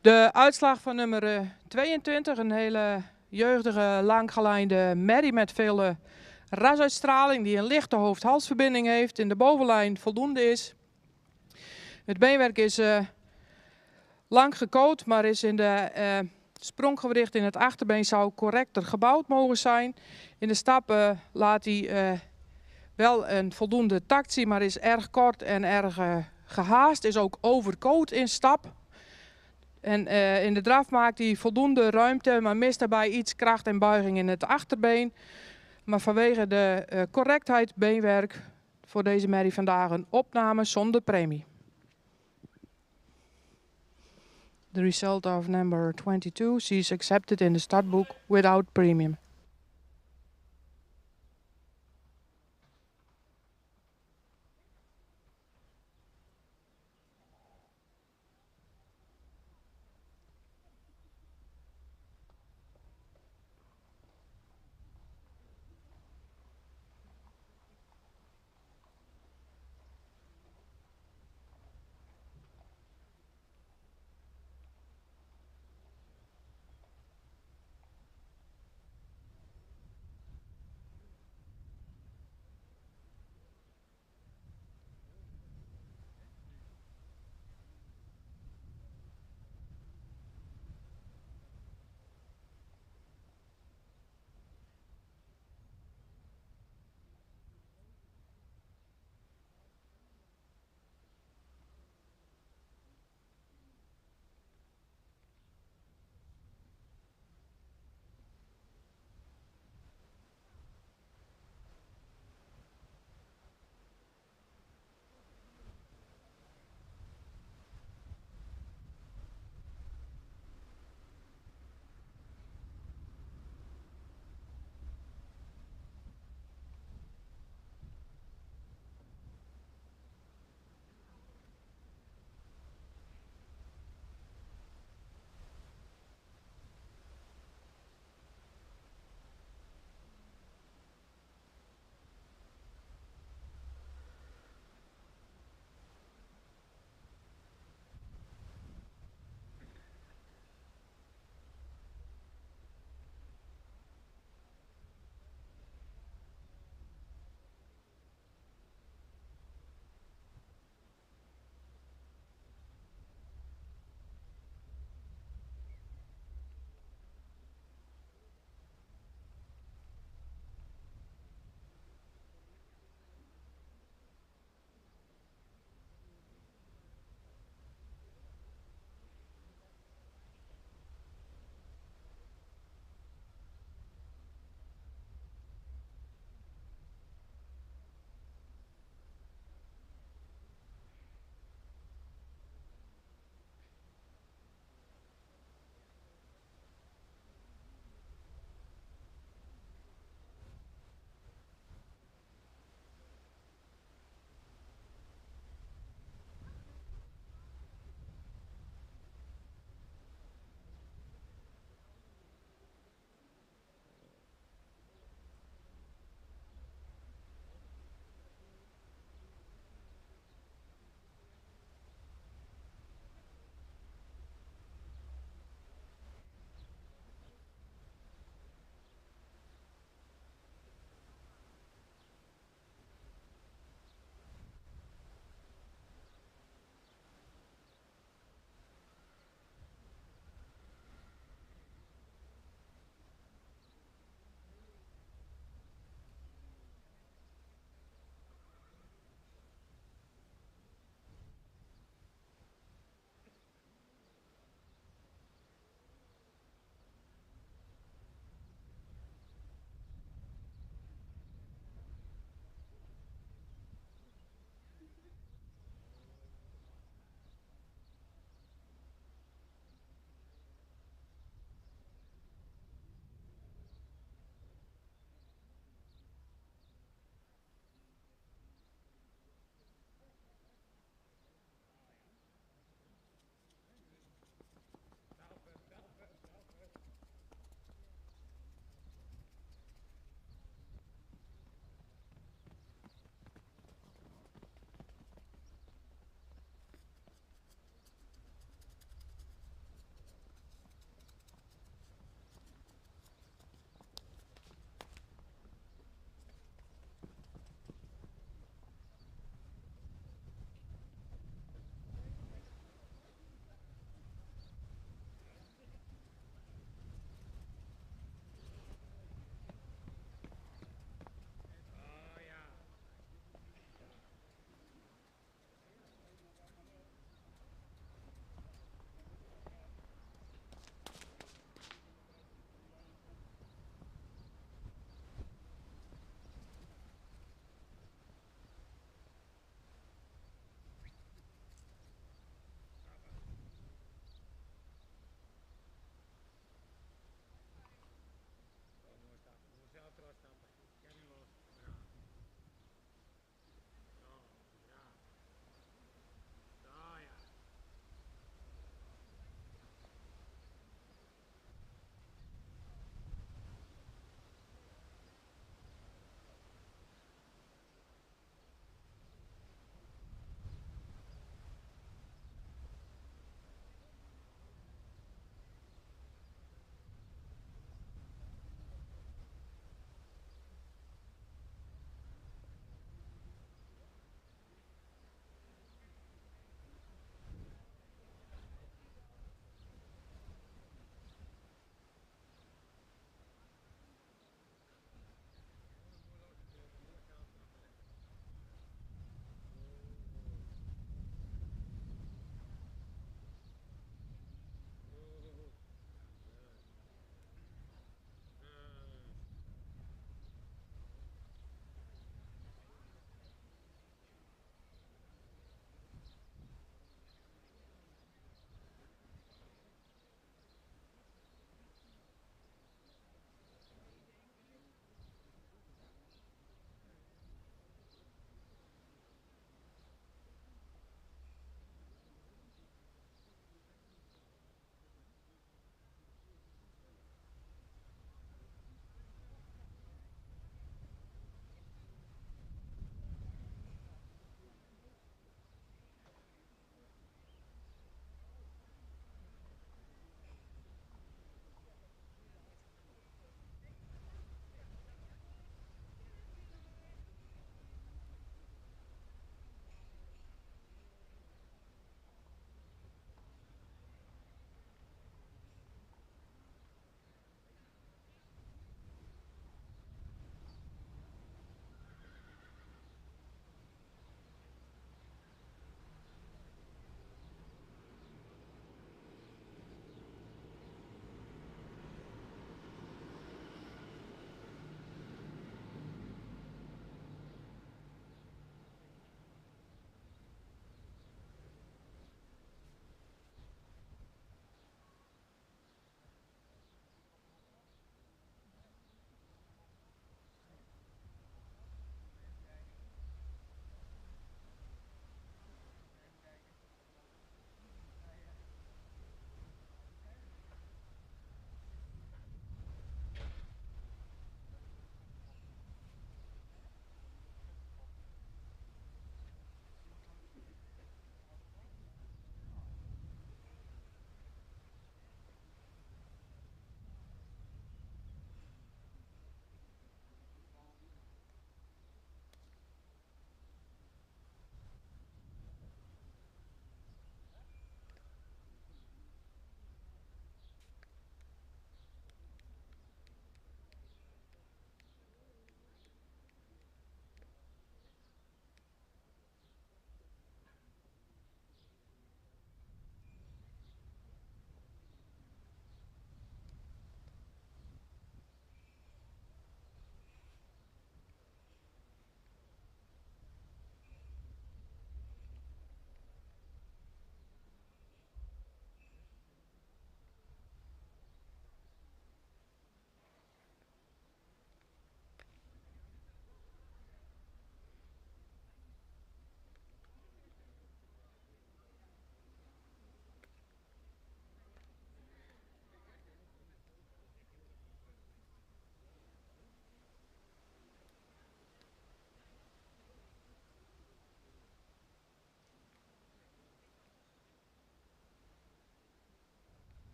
De uitslag van nummer 22, een hele jeugdige, langgelijnde merrie met veel rasuitstraling, die een lichte hoofd-halsverbinding heeft, in de bovenlijn voldoende is. Het beenwerk is lang gecoat, maar is in de spronggewricht in het achterbeen zou correcter gebouwd mogen zijn. In de stap laat hij wel een voldoende tact zien, maar is erg kort en erg gehaast. Is ook overcoat in stap. En in de draf maakt hij voldoende ruimte, maar mist daarbij iets kracht en buiging in het achterbeen. Maar vanwege de correctheid beenwerk voor deze merrie vandaag een opname zonder premie. The result of number 22, she is accepted in the startbook without premium.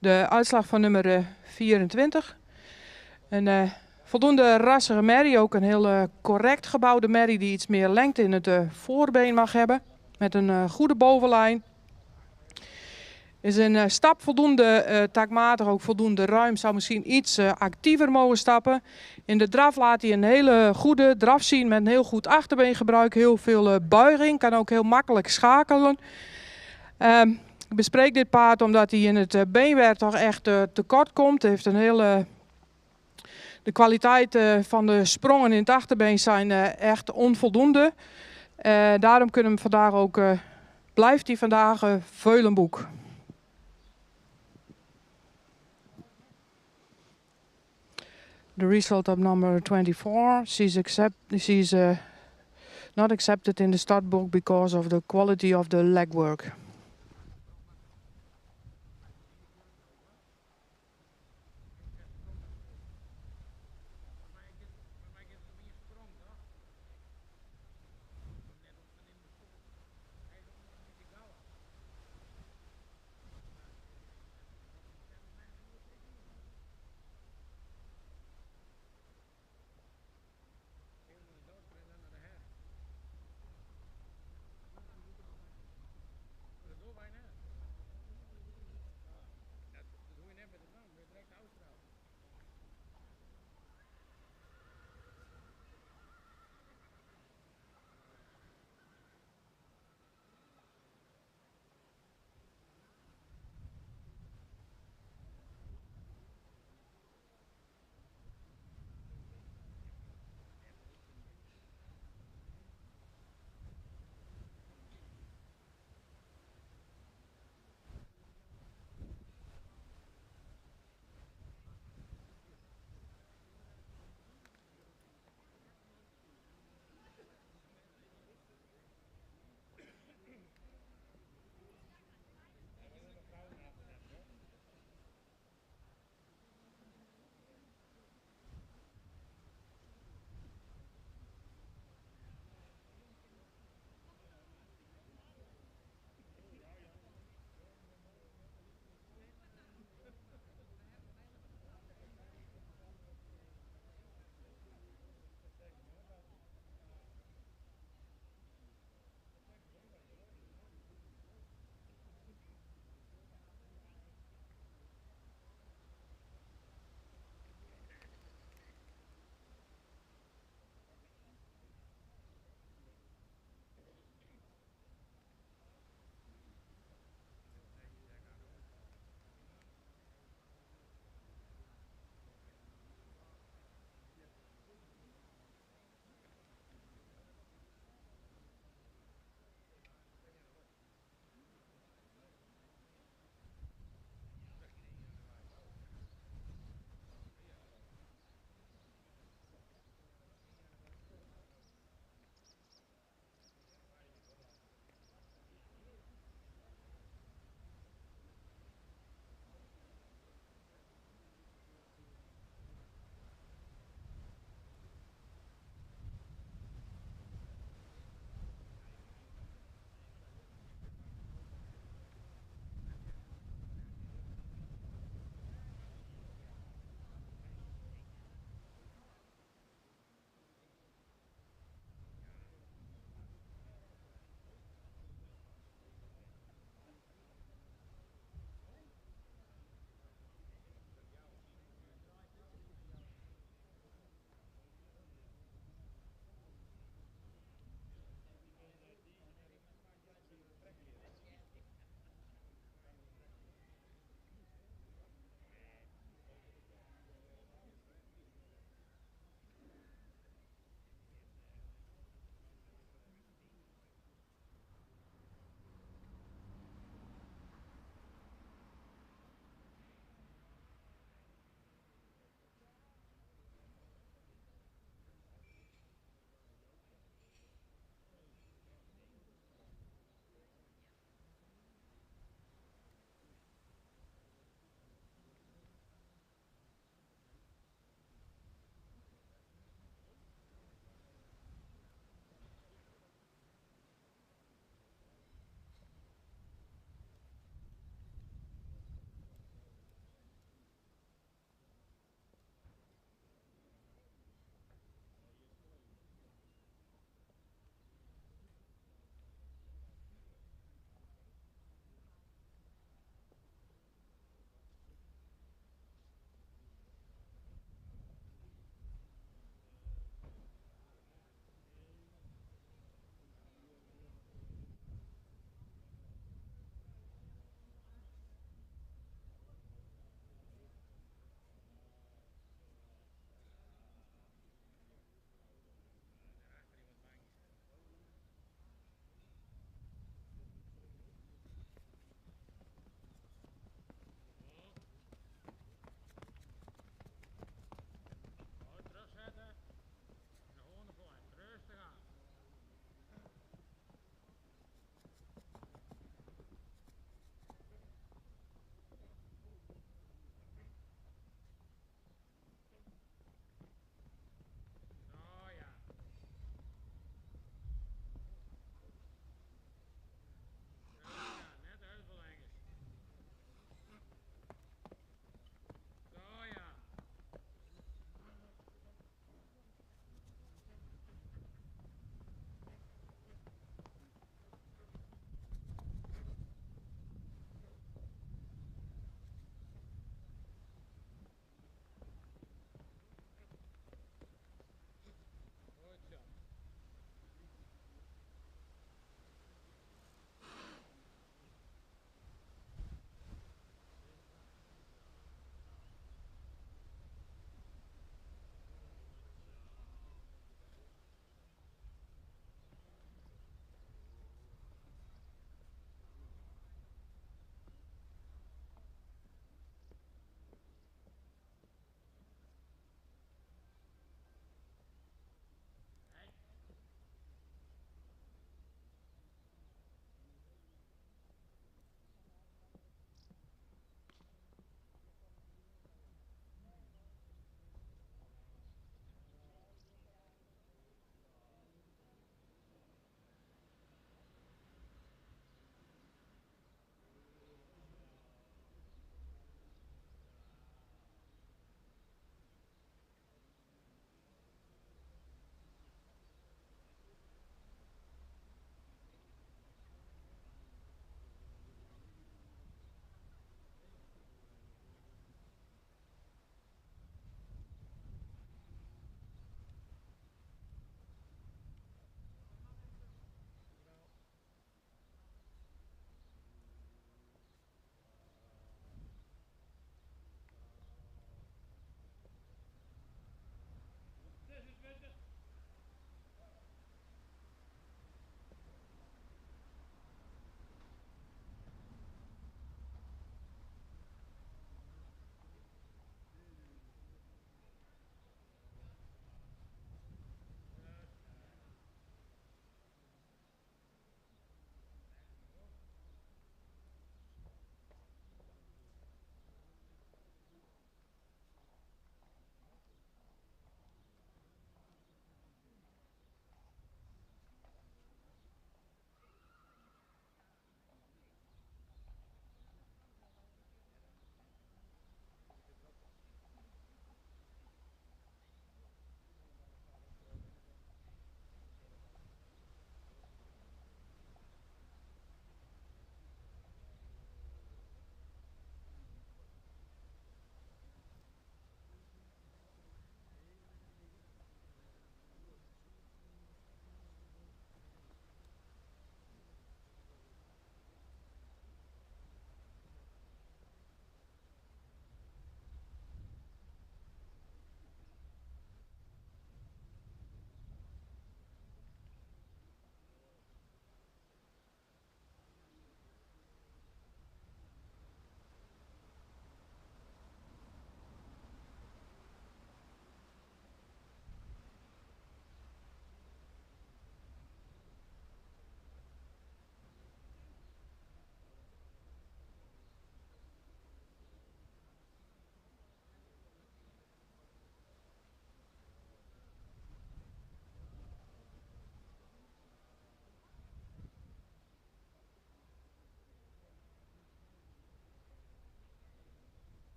De uitslag van nummer 24. Een voldoende rassige merrie, ook een heel correct gebouwde merrie die iets meer lengte in het voorbeen mag hebben. Met een goede bovenlijn. Is een stap voldoende taakmatig, ook voldoende ruim. Zou misschien iets actiever mogen stappen. In de draf laat hij een hele goede draf zien met een heel goed achterbeengebruik. Heel veel buiging, kan ook heel makkelijk schakelen. Ik bespreek dit paard omdat hij in het beenwerk toch echt tekort komt. Hij heeft een hele... De kwaliteit van de sprongen in het achterbeen zijn echt onvoldoende. Daarom kunnen we vandaag ook, blijft hij vandaag veulenboek. The result of number 24, she's not accepted in the start book because of the quality of the legwork.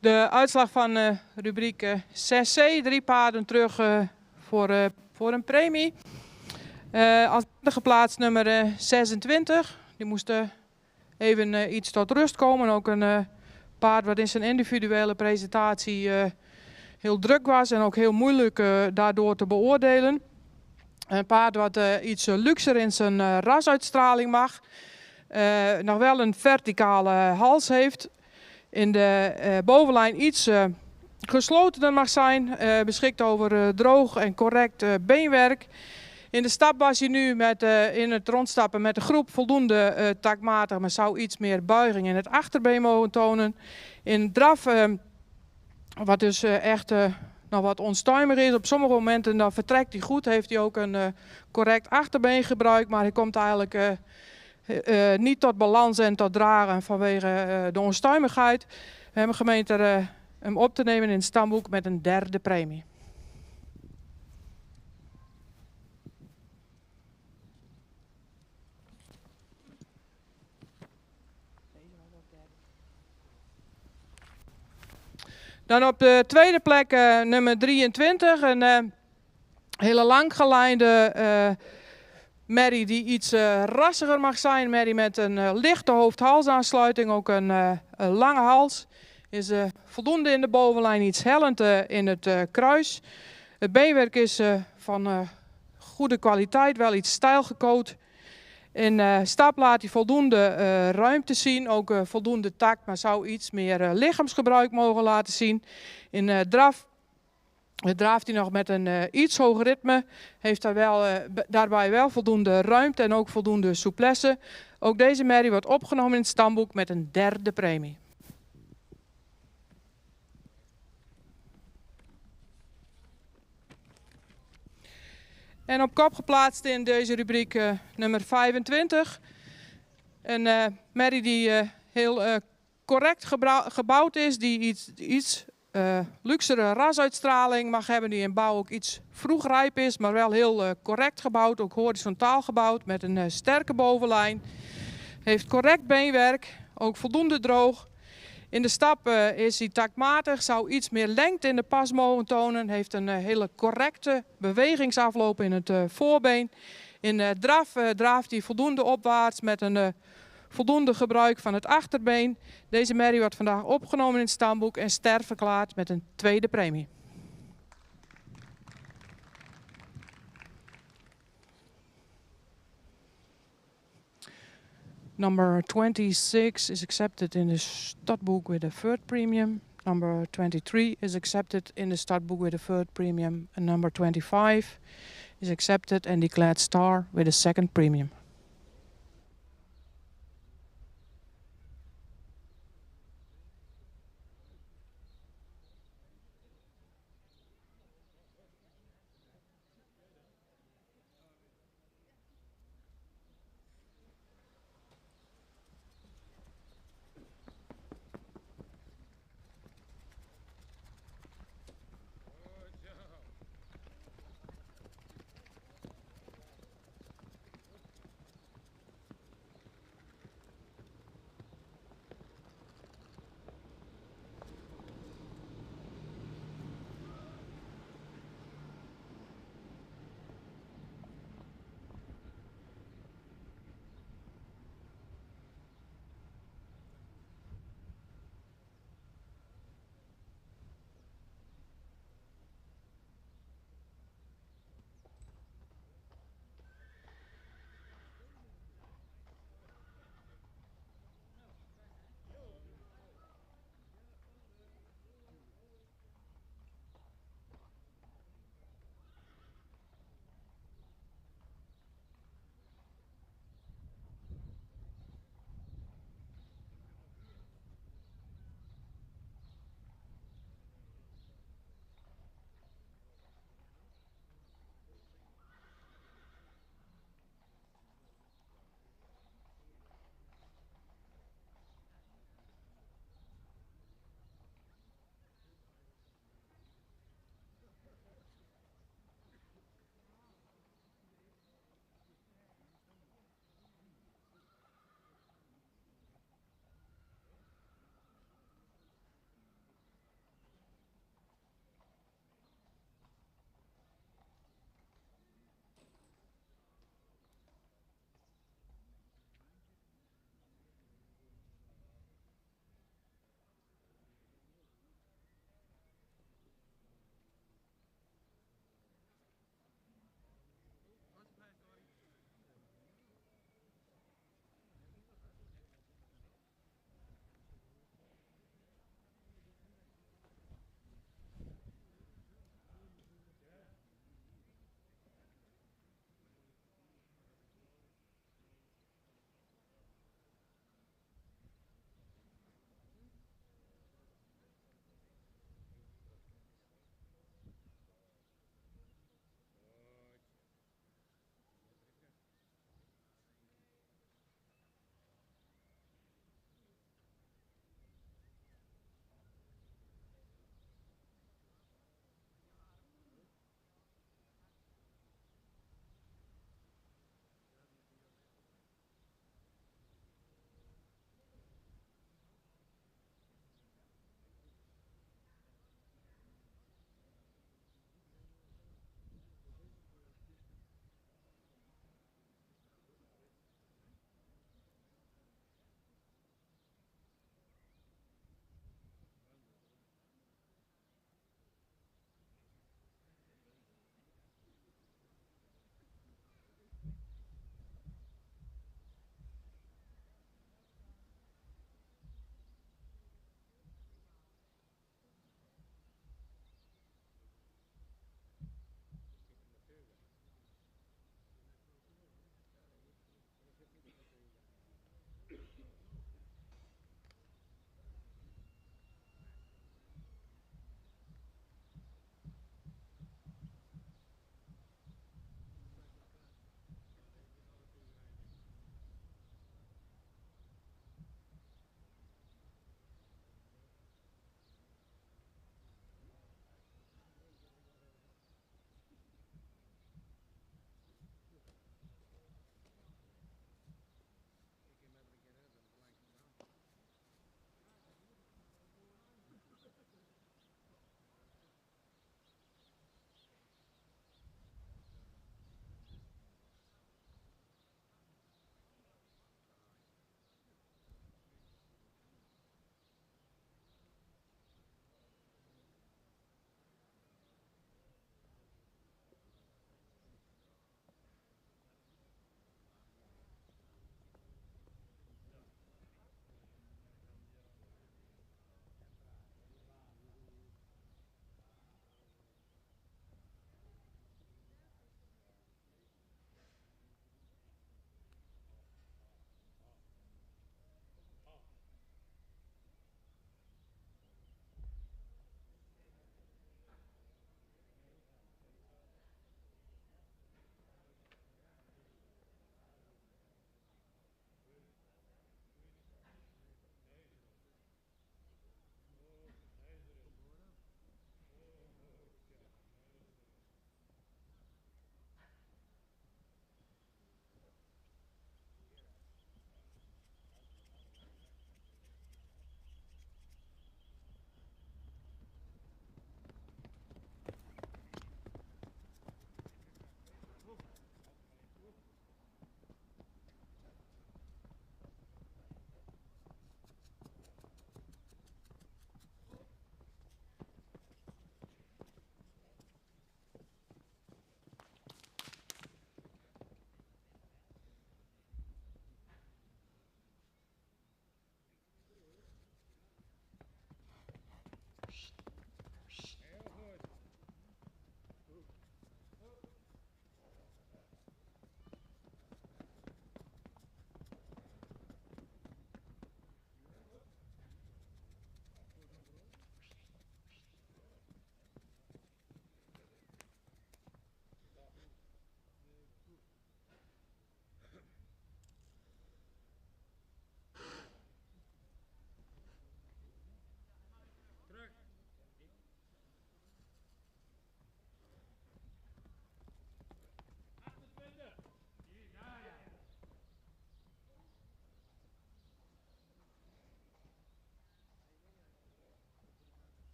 De uitslag van rubriek 6C, 3 paarden terug voor een premie. Als geplaatst nummer 26, die moest even iets tot rust komen. Ook een paard wat in zijn individuele presentatie heel druk was en ook heel moeilijk daardoor te beoordelen. Een paard wat iets luxer in zijn rasuitstraling mag. Nog wel een verticale hals heeft. In de bovenlijn iets geslotener mag zijn. Beschikt over droog en correct beenwerk. In de stap was hij nu in het rondstappen met de groep voldoende taktmatig. Maar zou iets meer buiging in het achterbeen mogen tonen. In draf, wat dus echt nog wat onstuimig is. Op sommige momenten dan vertrekt hij goed. Heeft hij ook een correct achterbeen gebruikt. Maar hij komt eigenlijk niet tot balans en tot dragen vanwege de onstuimigheid. We hebben gemeend hem op te nemen in het stamboek met een 3e premie. Dan op de tweede plek nummer 23, een hele langgelijnde merrie die iets rassiger mag zijn. Merrie met een lichte hoofd-halsaansluiting, ook een lange hals. Is voldoende in de bovenlijn, iets hellend in het kruis. Het beenwerk is van goede kwaliteit, wel iets stijl gecoat. In stap laat hij voldoende ruimte zien, ook voldoende takt, maar zou iets meer lichaamsgebruik mogen laten zien. In draf draaft hij nog met een iets hoger ritme, heeft daarbij wel voldoende ruimte en ook voldoende souplesse. Ook deze merrie wordt opgenomen in het stamboek met een 3e premie. En op kop geplaatst in deze rubriek nummer 25. Een merrie die heel correct gebouwd is, die iets luxere rasuitstraling mag hebben, die in bouw ook iets vroegrijp is, maar wel heel correct gebouwd, ook horizontaal gebouwd met een sterke bovenlijn. Heeft correct beenwerk, ook voldoende droog. In de stap is hij taktmatig, zou iets meer lengte in de pas mogen tonen. Heeft een hele correcte bewegingsafloop in het voorbeen. In draf draaft hij voldoende opwaarts met een voldoende gebruik van het achterbeen. Deze merrie wordt vandaag opgenomen in het stamboek en ster verklaard met een 2e premie. Number 26 is accepted in the startbook with a 3rd premium. Number 23 is accepted in the startbook with a 3rd premium. And number 25 is accepted and declared star with a 2nd premium.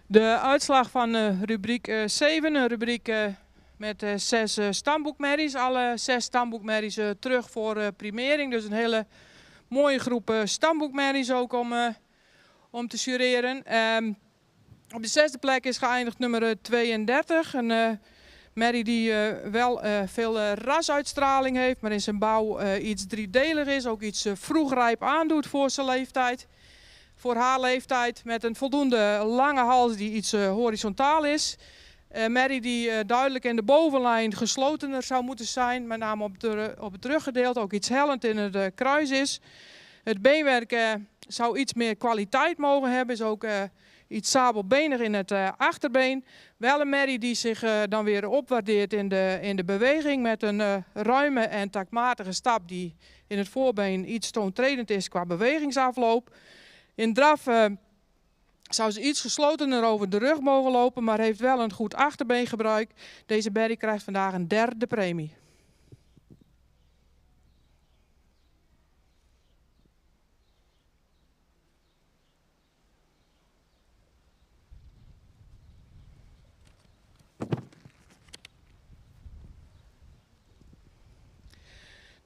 De uitslag van rubriek 7, een rubriek met 6 stamboekmerries. Alle 6 stamboekmerries terug voor primering. Dus een hele mooie groep stamboekmerries ook om te jureren. Op de 6e plek is geëindigd nummer 32. Een merrie die wel veel rasuitstraling heeft, maar in zijn bouw iets driedelig is. Ook iets vroegrijp aandoet voor zijn leeftijd. Voor haar leeftijd, met een voldoende lange hals die iets horizontaal is. Merrie die duidelijk in de bovenlijn geslotener zou moeten zijn, met name op het ruggedeelte, ook iets hellend in het kruis is. Het beenwerk zou iets meer kwaliteit mogen hebben, is ook iets sabelbenig in het achterbeen. Wel een merrie die zich dan weer opwaardeert in de beweging met een ruime en taktmatige stap die in het voorbeen iets toontredend is qua bewegingsafloop. In draf zou ze iets geslotener over de rug mogen lopen, maar heeft wel een goed achterbeengebruik. Deze merrie krijgt vandaag een 3e premie.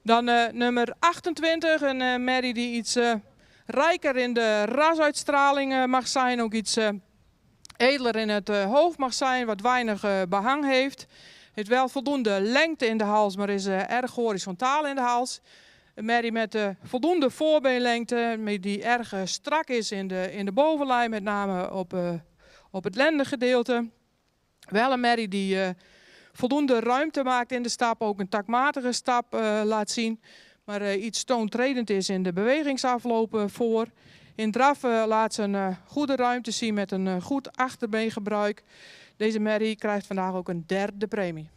Dan nummer 28, een merrie die iets rijker in de rasuitstraling mag zijn. Ook iets edeler in het hoofd mag zijn, wat weinig behang heeft. Heeft wel voldoende lengte in de hals, maar is erg horizontaal in de hals. Een merrie met voldoende voorbeenlengte, die erg strak is in de bovenlijn, met name op het lendengedeelte. Wel een merrie die voldoende ruimte maakt in de stap, ook een taktmatige stap laat zien. Maar iets toontredend is in de bewegingsafloop voor. In draf laat ze een goede ruimte zien met een goed achterbeengebruik. Deze merrie krijgt vandaag ook een 3e premie.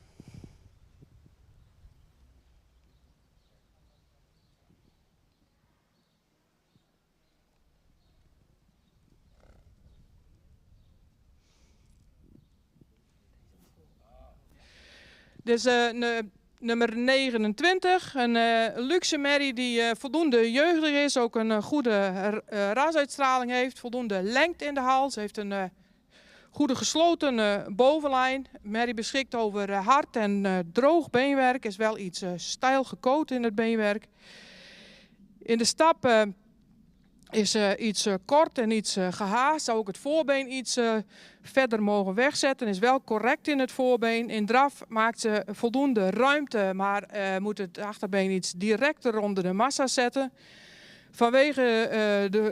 Dus nummer 29, een luxe merrie die voldoende jeugdig is, ook een goede rasuitstraling heeft, voldoende lengte in de hals, heeft een goede gesloten bovenlijn. Merrie beschikt over hard en droog beenwerk, is wel iets stijl gecoat in het beenwerk. In de stap is iets kort en iets gehaast. Zou ook het voorbeen iets verder mogen wegzetten. Is wel correct in het voorbeen. In draf maakt ze voldoende ruimte, maar moet het achterbeen iets directer onder de massa zetten. Vanwege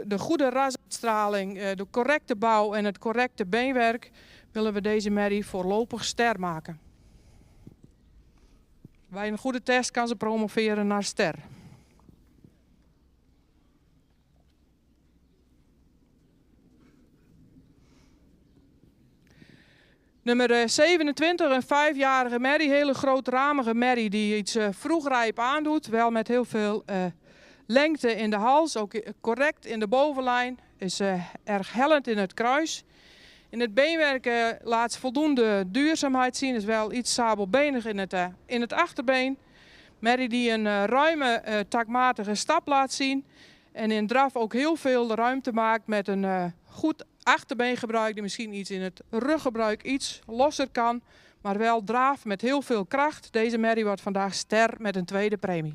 de goede rasuitstraling, de correcte bouw en het correcte beenwerk willen we deze merrie voorlopig ster maken. Bij een goede test kan ze promoveren naar ster. Nummer 27, een 5-jarige merrie, hele grootramige merrie die iets vroegrijp aandoet. Wel met heel veel lengte in de hals, ook correct in de bovenlijn. Is erg hellend in het kruis. In het beenwerk laat ze voldoende duurzaamheid zien. Is wel iets sabelbenig in het achterbeen. Merrie die een ruime taktmatige stap laat zien. En in draf ook heel veel ruimte maakt met een goed achterbeengebruik. Die misschien iets in het ruggebruik iets losser kan. Maar wel draaf met heel veel kracht. Deze merrie wordt vandaag ster met een 2e premie.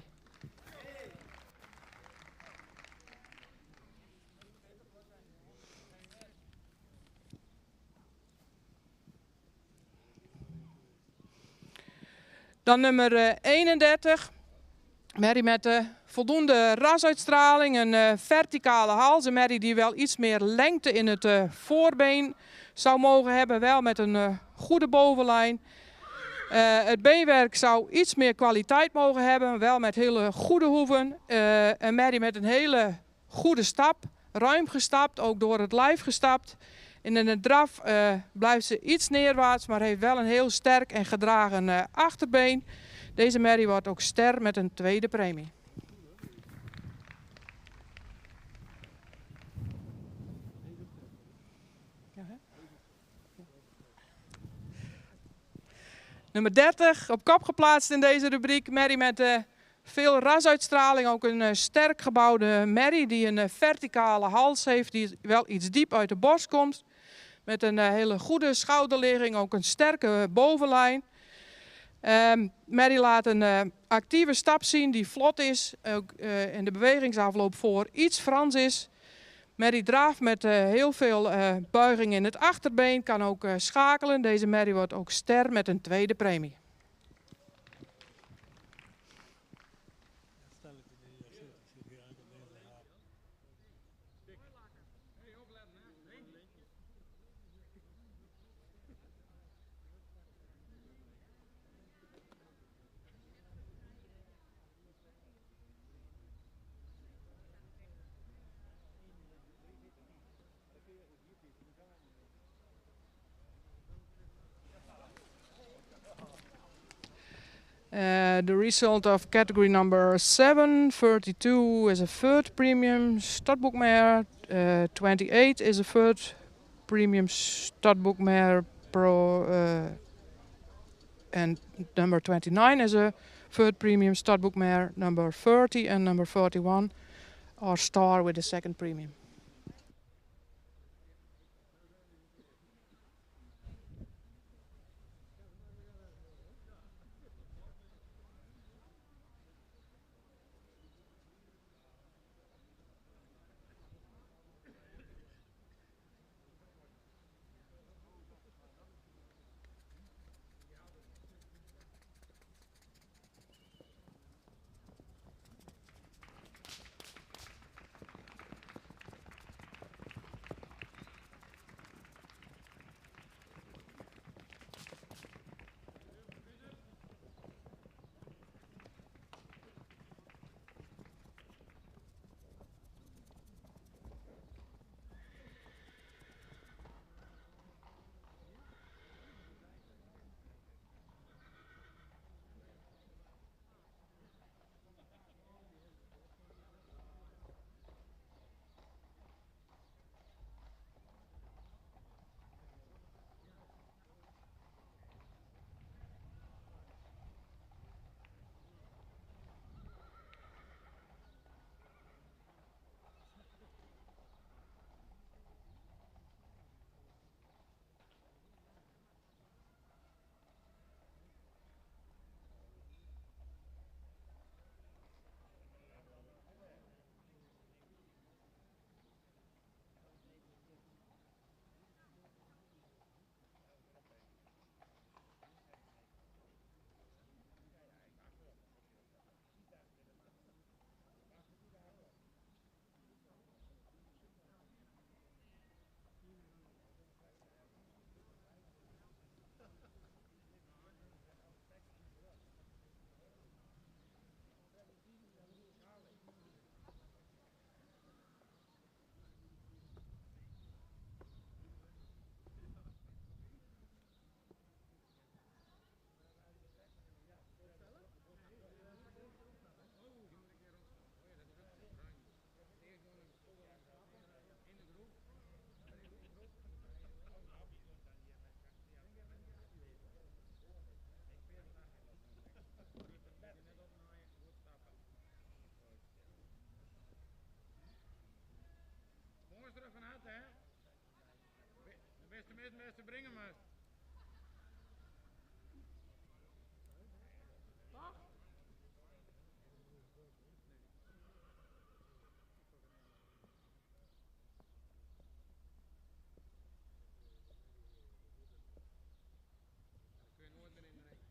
Dan nummer 31. Merrie met voldoende rasuitstraling, een verticale hals. Een merrie die wel iets meer lengte in het voorbeen zou mogen hebben. Wel met een goede bovenlijn. Het beenwerk zou iets meer kwaliteit mogen hebben. Wel met hele goede hoeven. Een merrie met een hele goede stap. Ruim gestapt, ook door het lijf gestapt. En in het draf blijft ze iets neerwaarts, maar heeft wel een heel sterk en gedragen achterbeen. Deze merrie wordt ook ster met een 2e premie. Nummer 30, op kop geplaatst in deze rubriek. Merrie met veel rasuitstraling, ook een sterk gebouwde merrie die een verticale hals heeft, die wel iets diep uit de borst komt. Met een hele goede schouderligging, ook een sterke bovenlijn. Mary laat een actieve stap zien die vlot is, ook in de bewegingsafloop voor iets Frans is. Mary draaft met heel veel buiging in het achterbeen, kan ook schakelen. Deze Mary wordt ook ster met een tweede premie. The result of category number 7, 32 is a third premium studbook mare, 28 is a third premium studbook mare pro, and number 29 is a third premium studbook mare, number 30 and number 41 are star with the second premium. Jongens, terug van harte, hè? De beste brengen maar. Toch? Kun je nooit meer in de ring.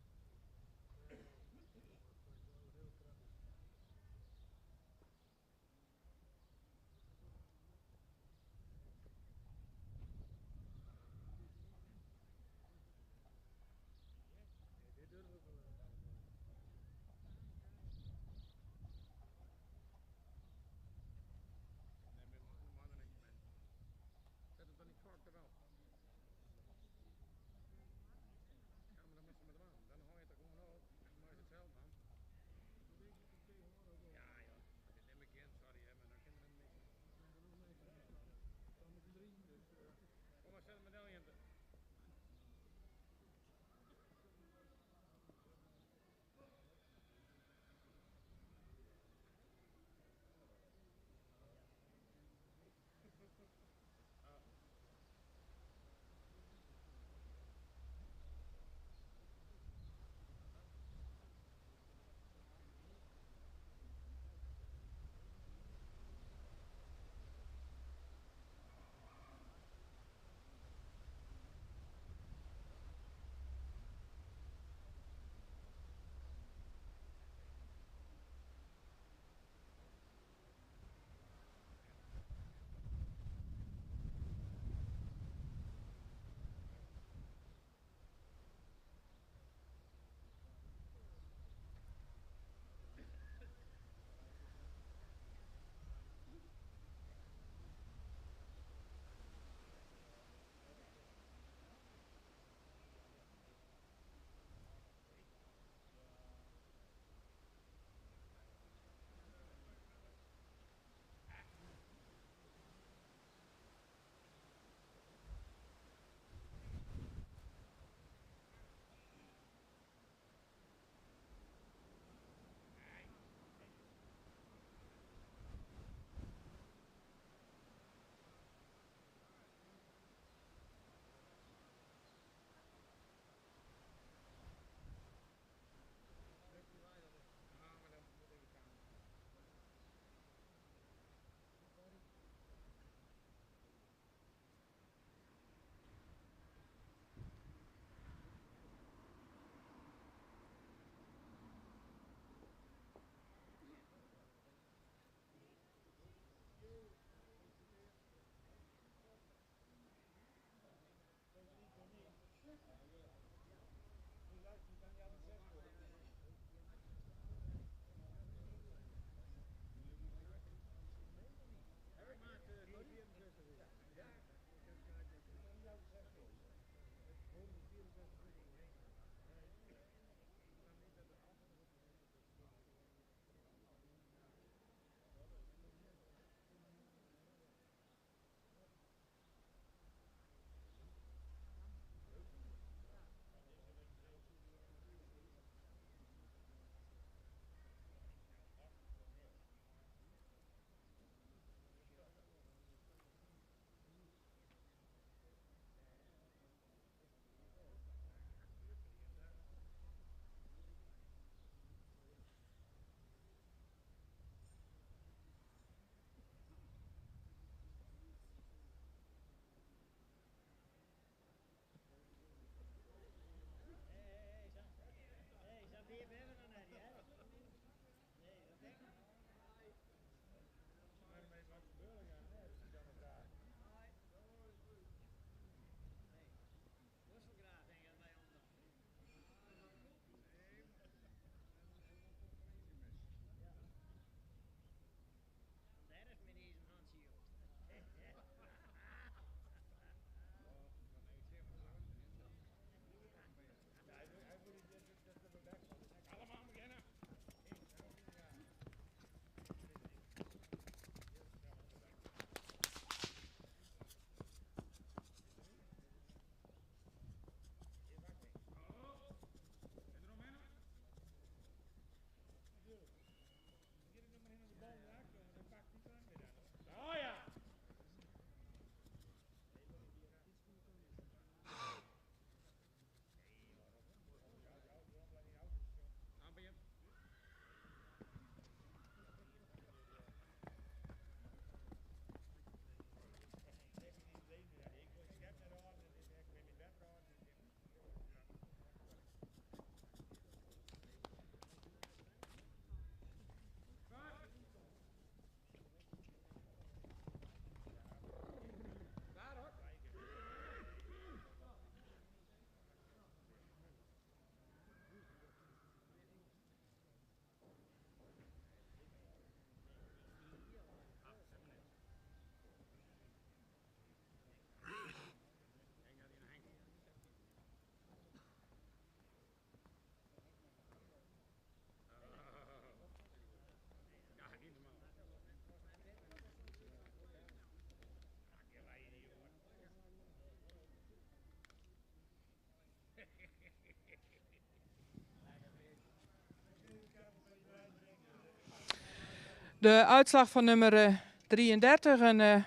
De uitslag van nummer 33, een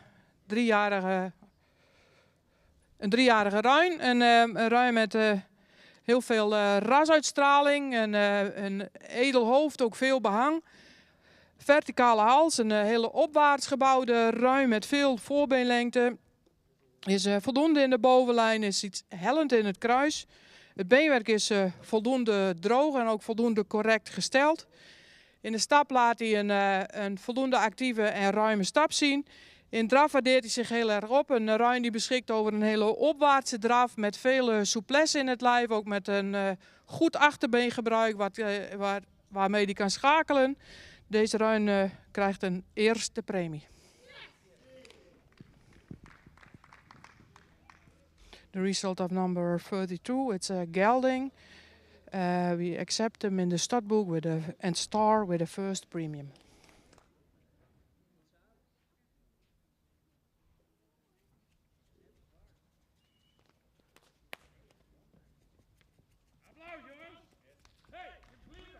driejarige ruin. Een ruin met heel veel rasuitstraling, een edel hoofd, ook veel behang. Verticale hals, een hele opwaarts gebouwde ruin met veel voorbeenlengte. Is voldoende in de bovenlijn, is iets hellend in het kruis. Het beenwerk is voldoende droog en ook voldoende correct gesteld. In de stap laat hij een voldoende actieve en ruime stap zien. In draf waardeert hij zich heel erg op. Een ruin die beschikt over een hele opwaartse draf met veel souplesse in het lijf. Ook met een goed achterbeengebruik waarmee hij kan schakelen. Deze ruin krijgt een eerste premie. The result of number 32, it's a gelding. We accept them in the startbook and star with the first premium. Applaus jongens. Hey, complete.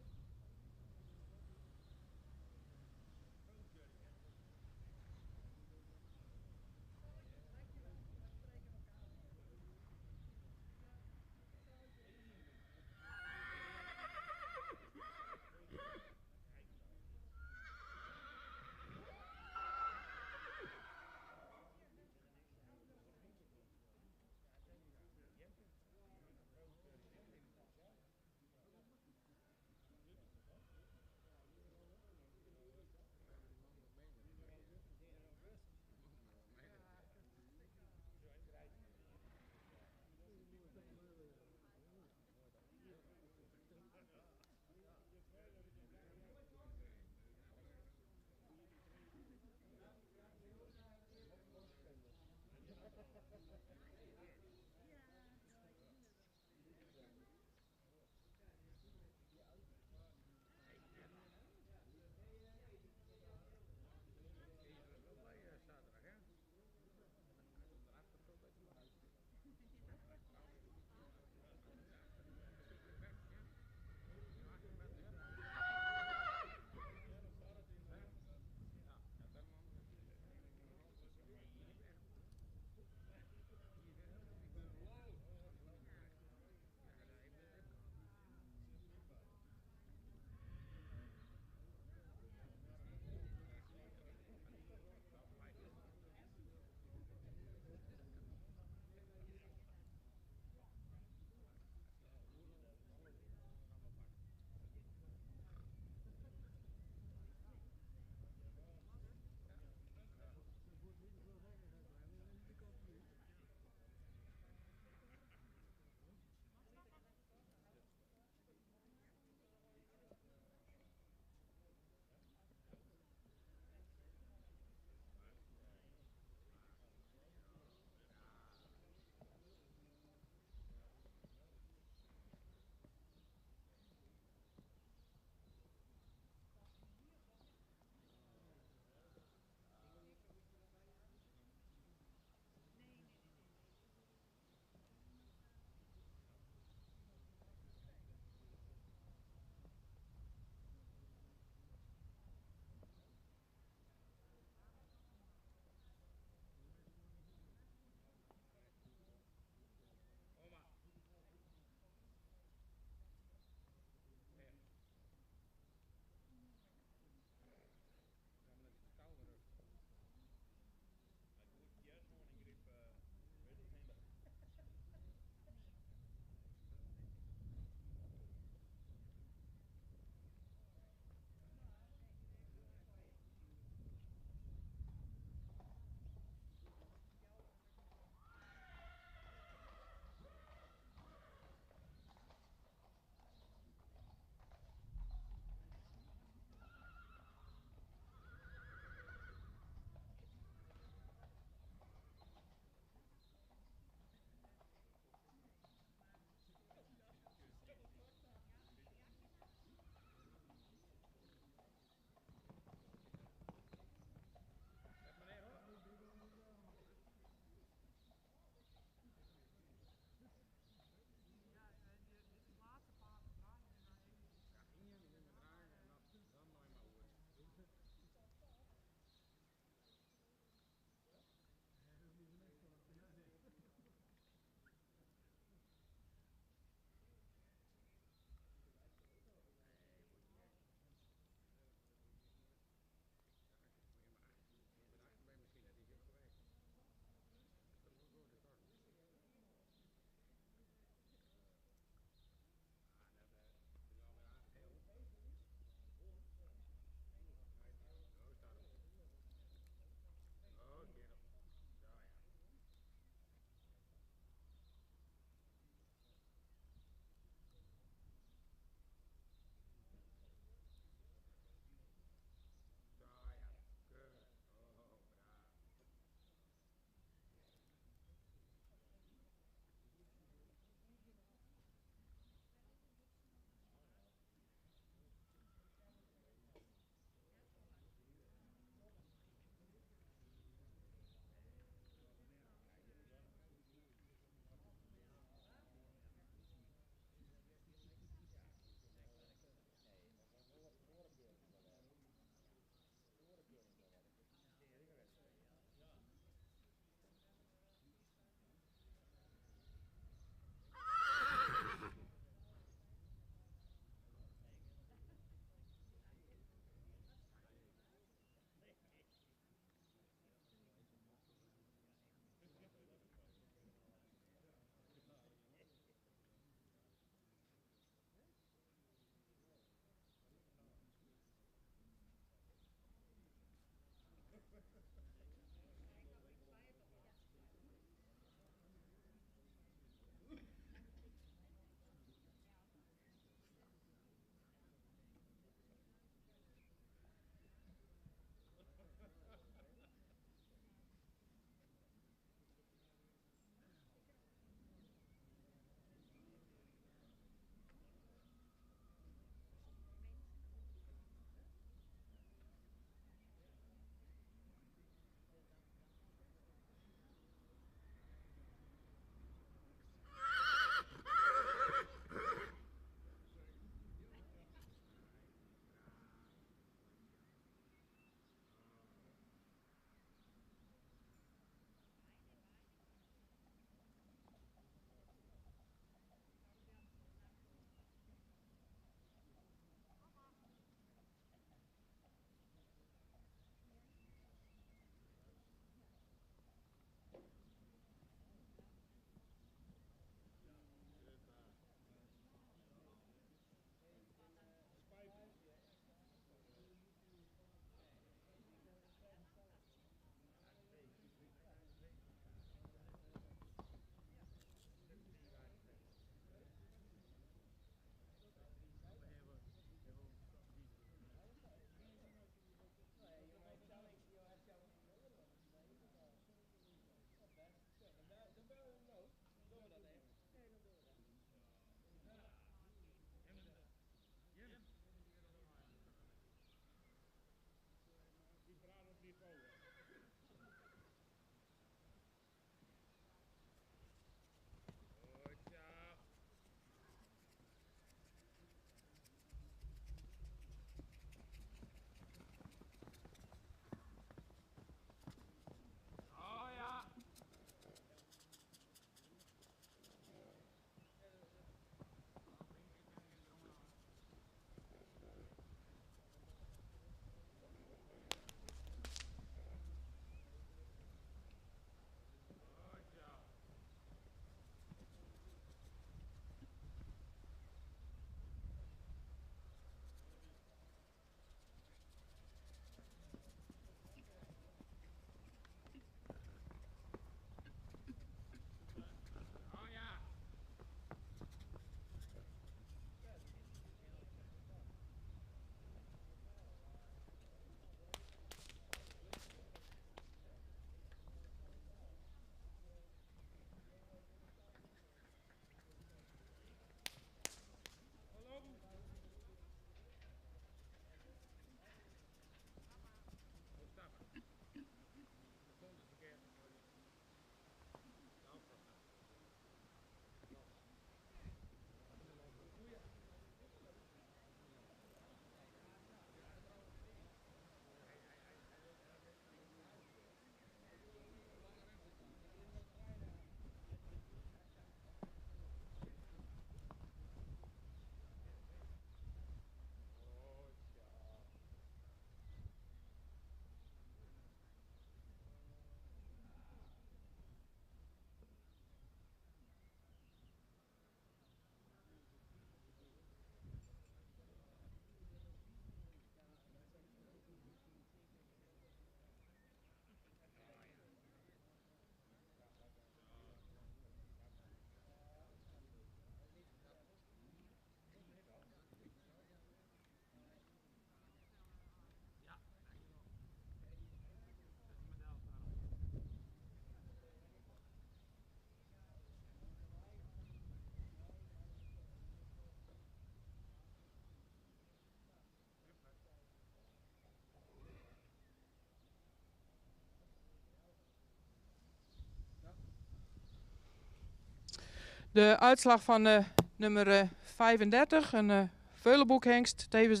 De uitslag van nummer 35, een veulenboekhengst, tevens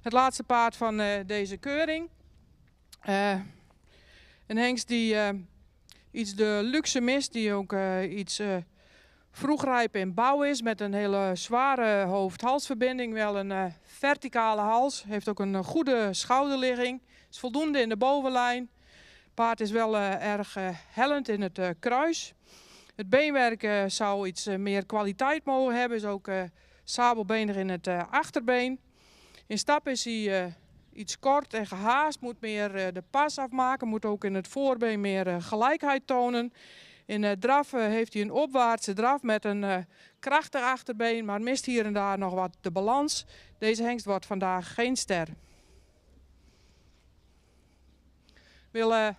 het laatste paard van deze keuring. Een hengst die iets de luxe mist, die ook iets vroegrijp in bouw is, met een hele zware hoofd-halsverbinding, wel een verticale hals, heeft ook een goede schouderligging, is voldoende in de bovenlijn. Het paard is wel erg hellend in het kruis. Het beenwerk zou iets meer kwaliteit mogen hebben, is ook sabelbenig in het achterbeen. In stap is hij iets kort en gehaast, moet meer de pas afmaken, moet ook in het voorbeen meer gelijkheid tonen. In draf heeft hij een opwaartse draf met een krachtig achterbeen, maar mist hier en daar nog wat de balans. Deze hengst wordt vandaag geen ster. Wil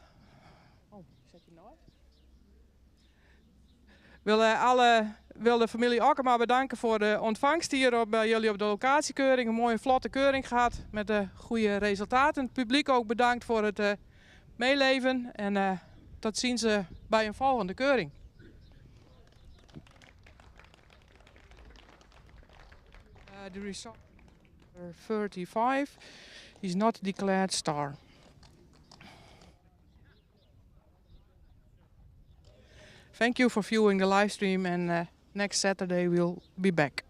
de familie Okkema bedanken voor de ontvangst hier bij jullie op de locatiekeuring. Een mooie vlotte keuring gehad met goede resultaten. Het publiek ook bedankt voor het meeleven en tot ziens bij een volgende keuring. The result 35 is not declared star. Thank you for viewing the live stream, and next Saturday we'll be back.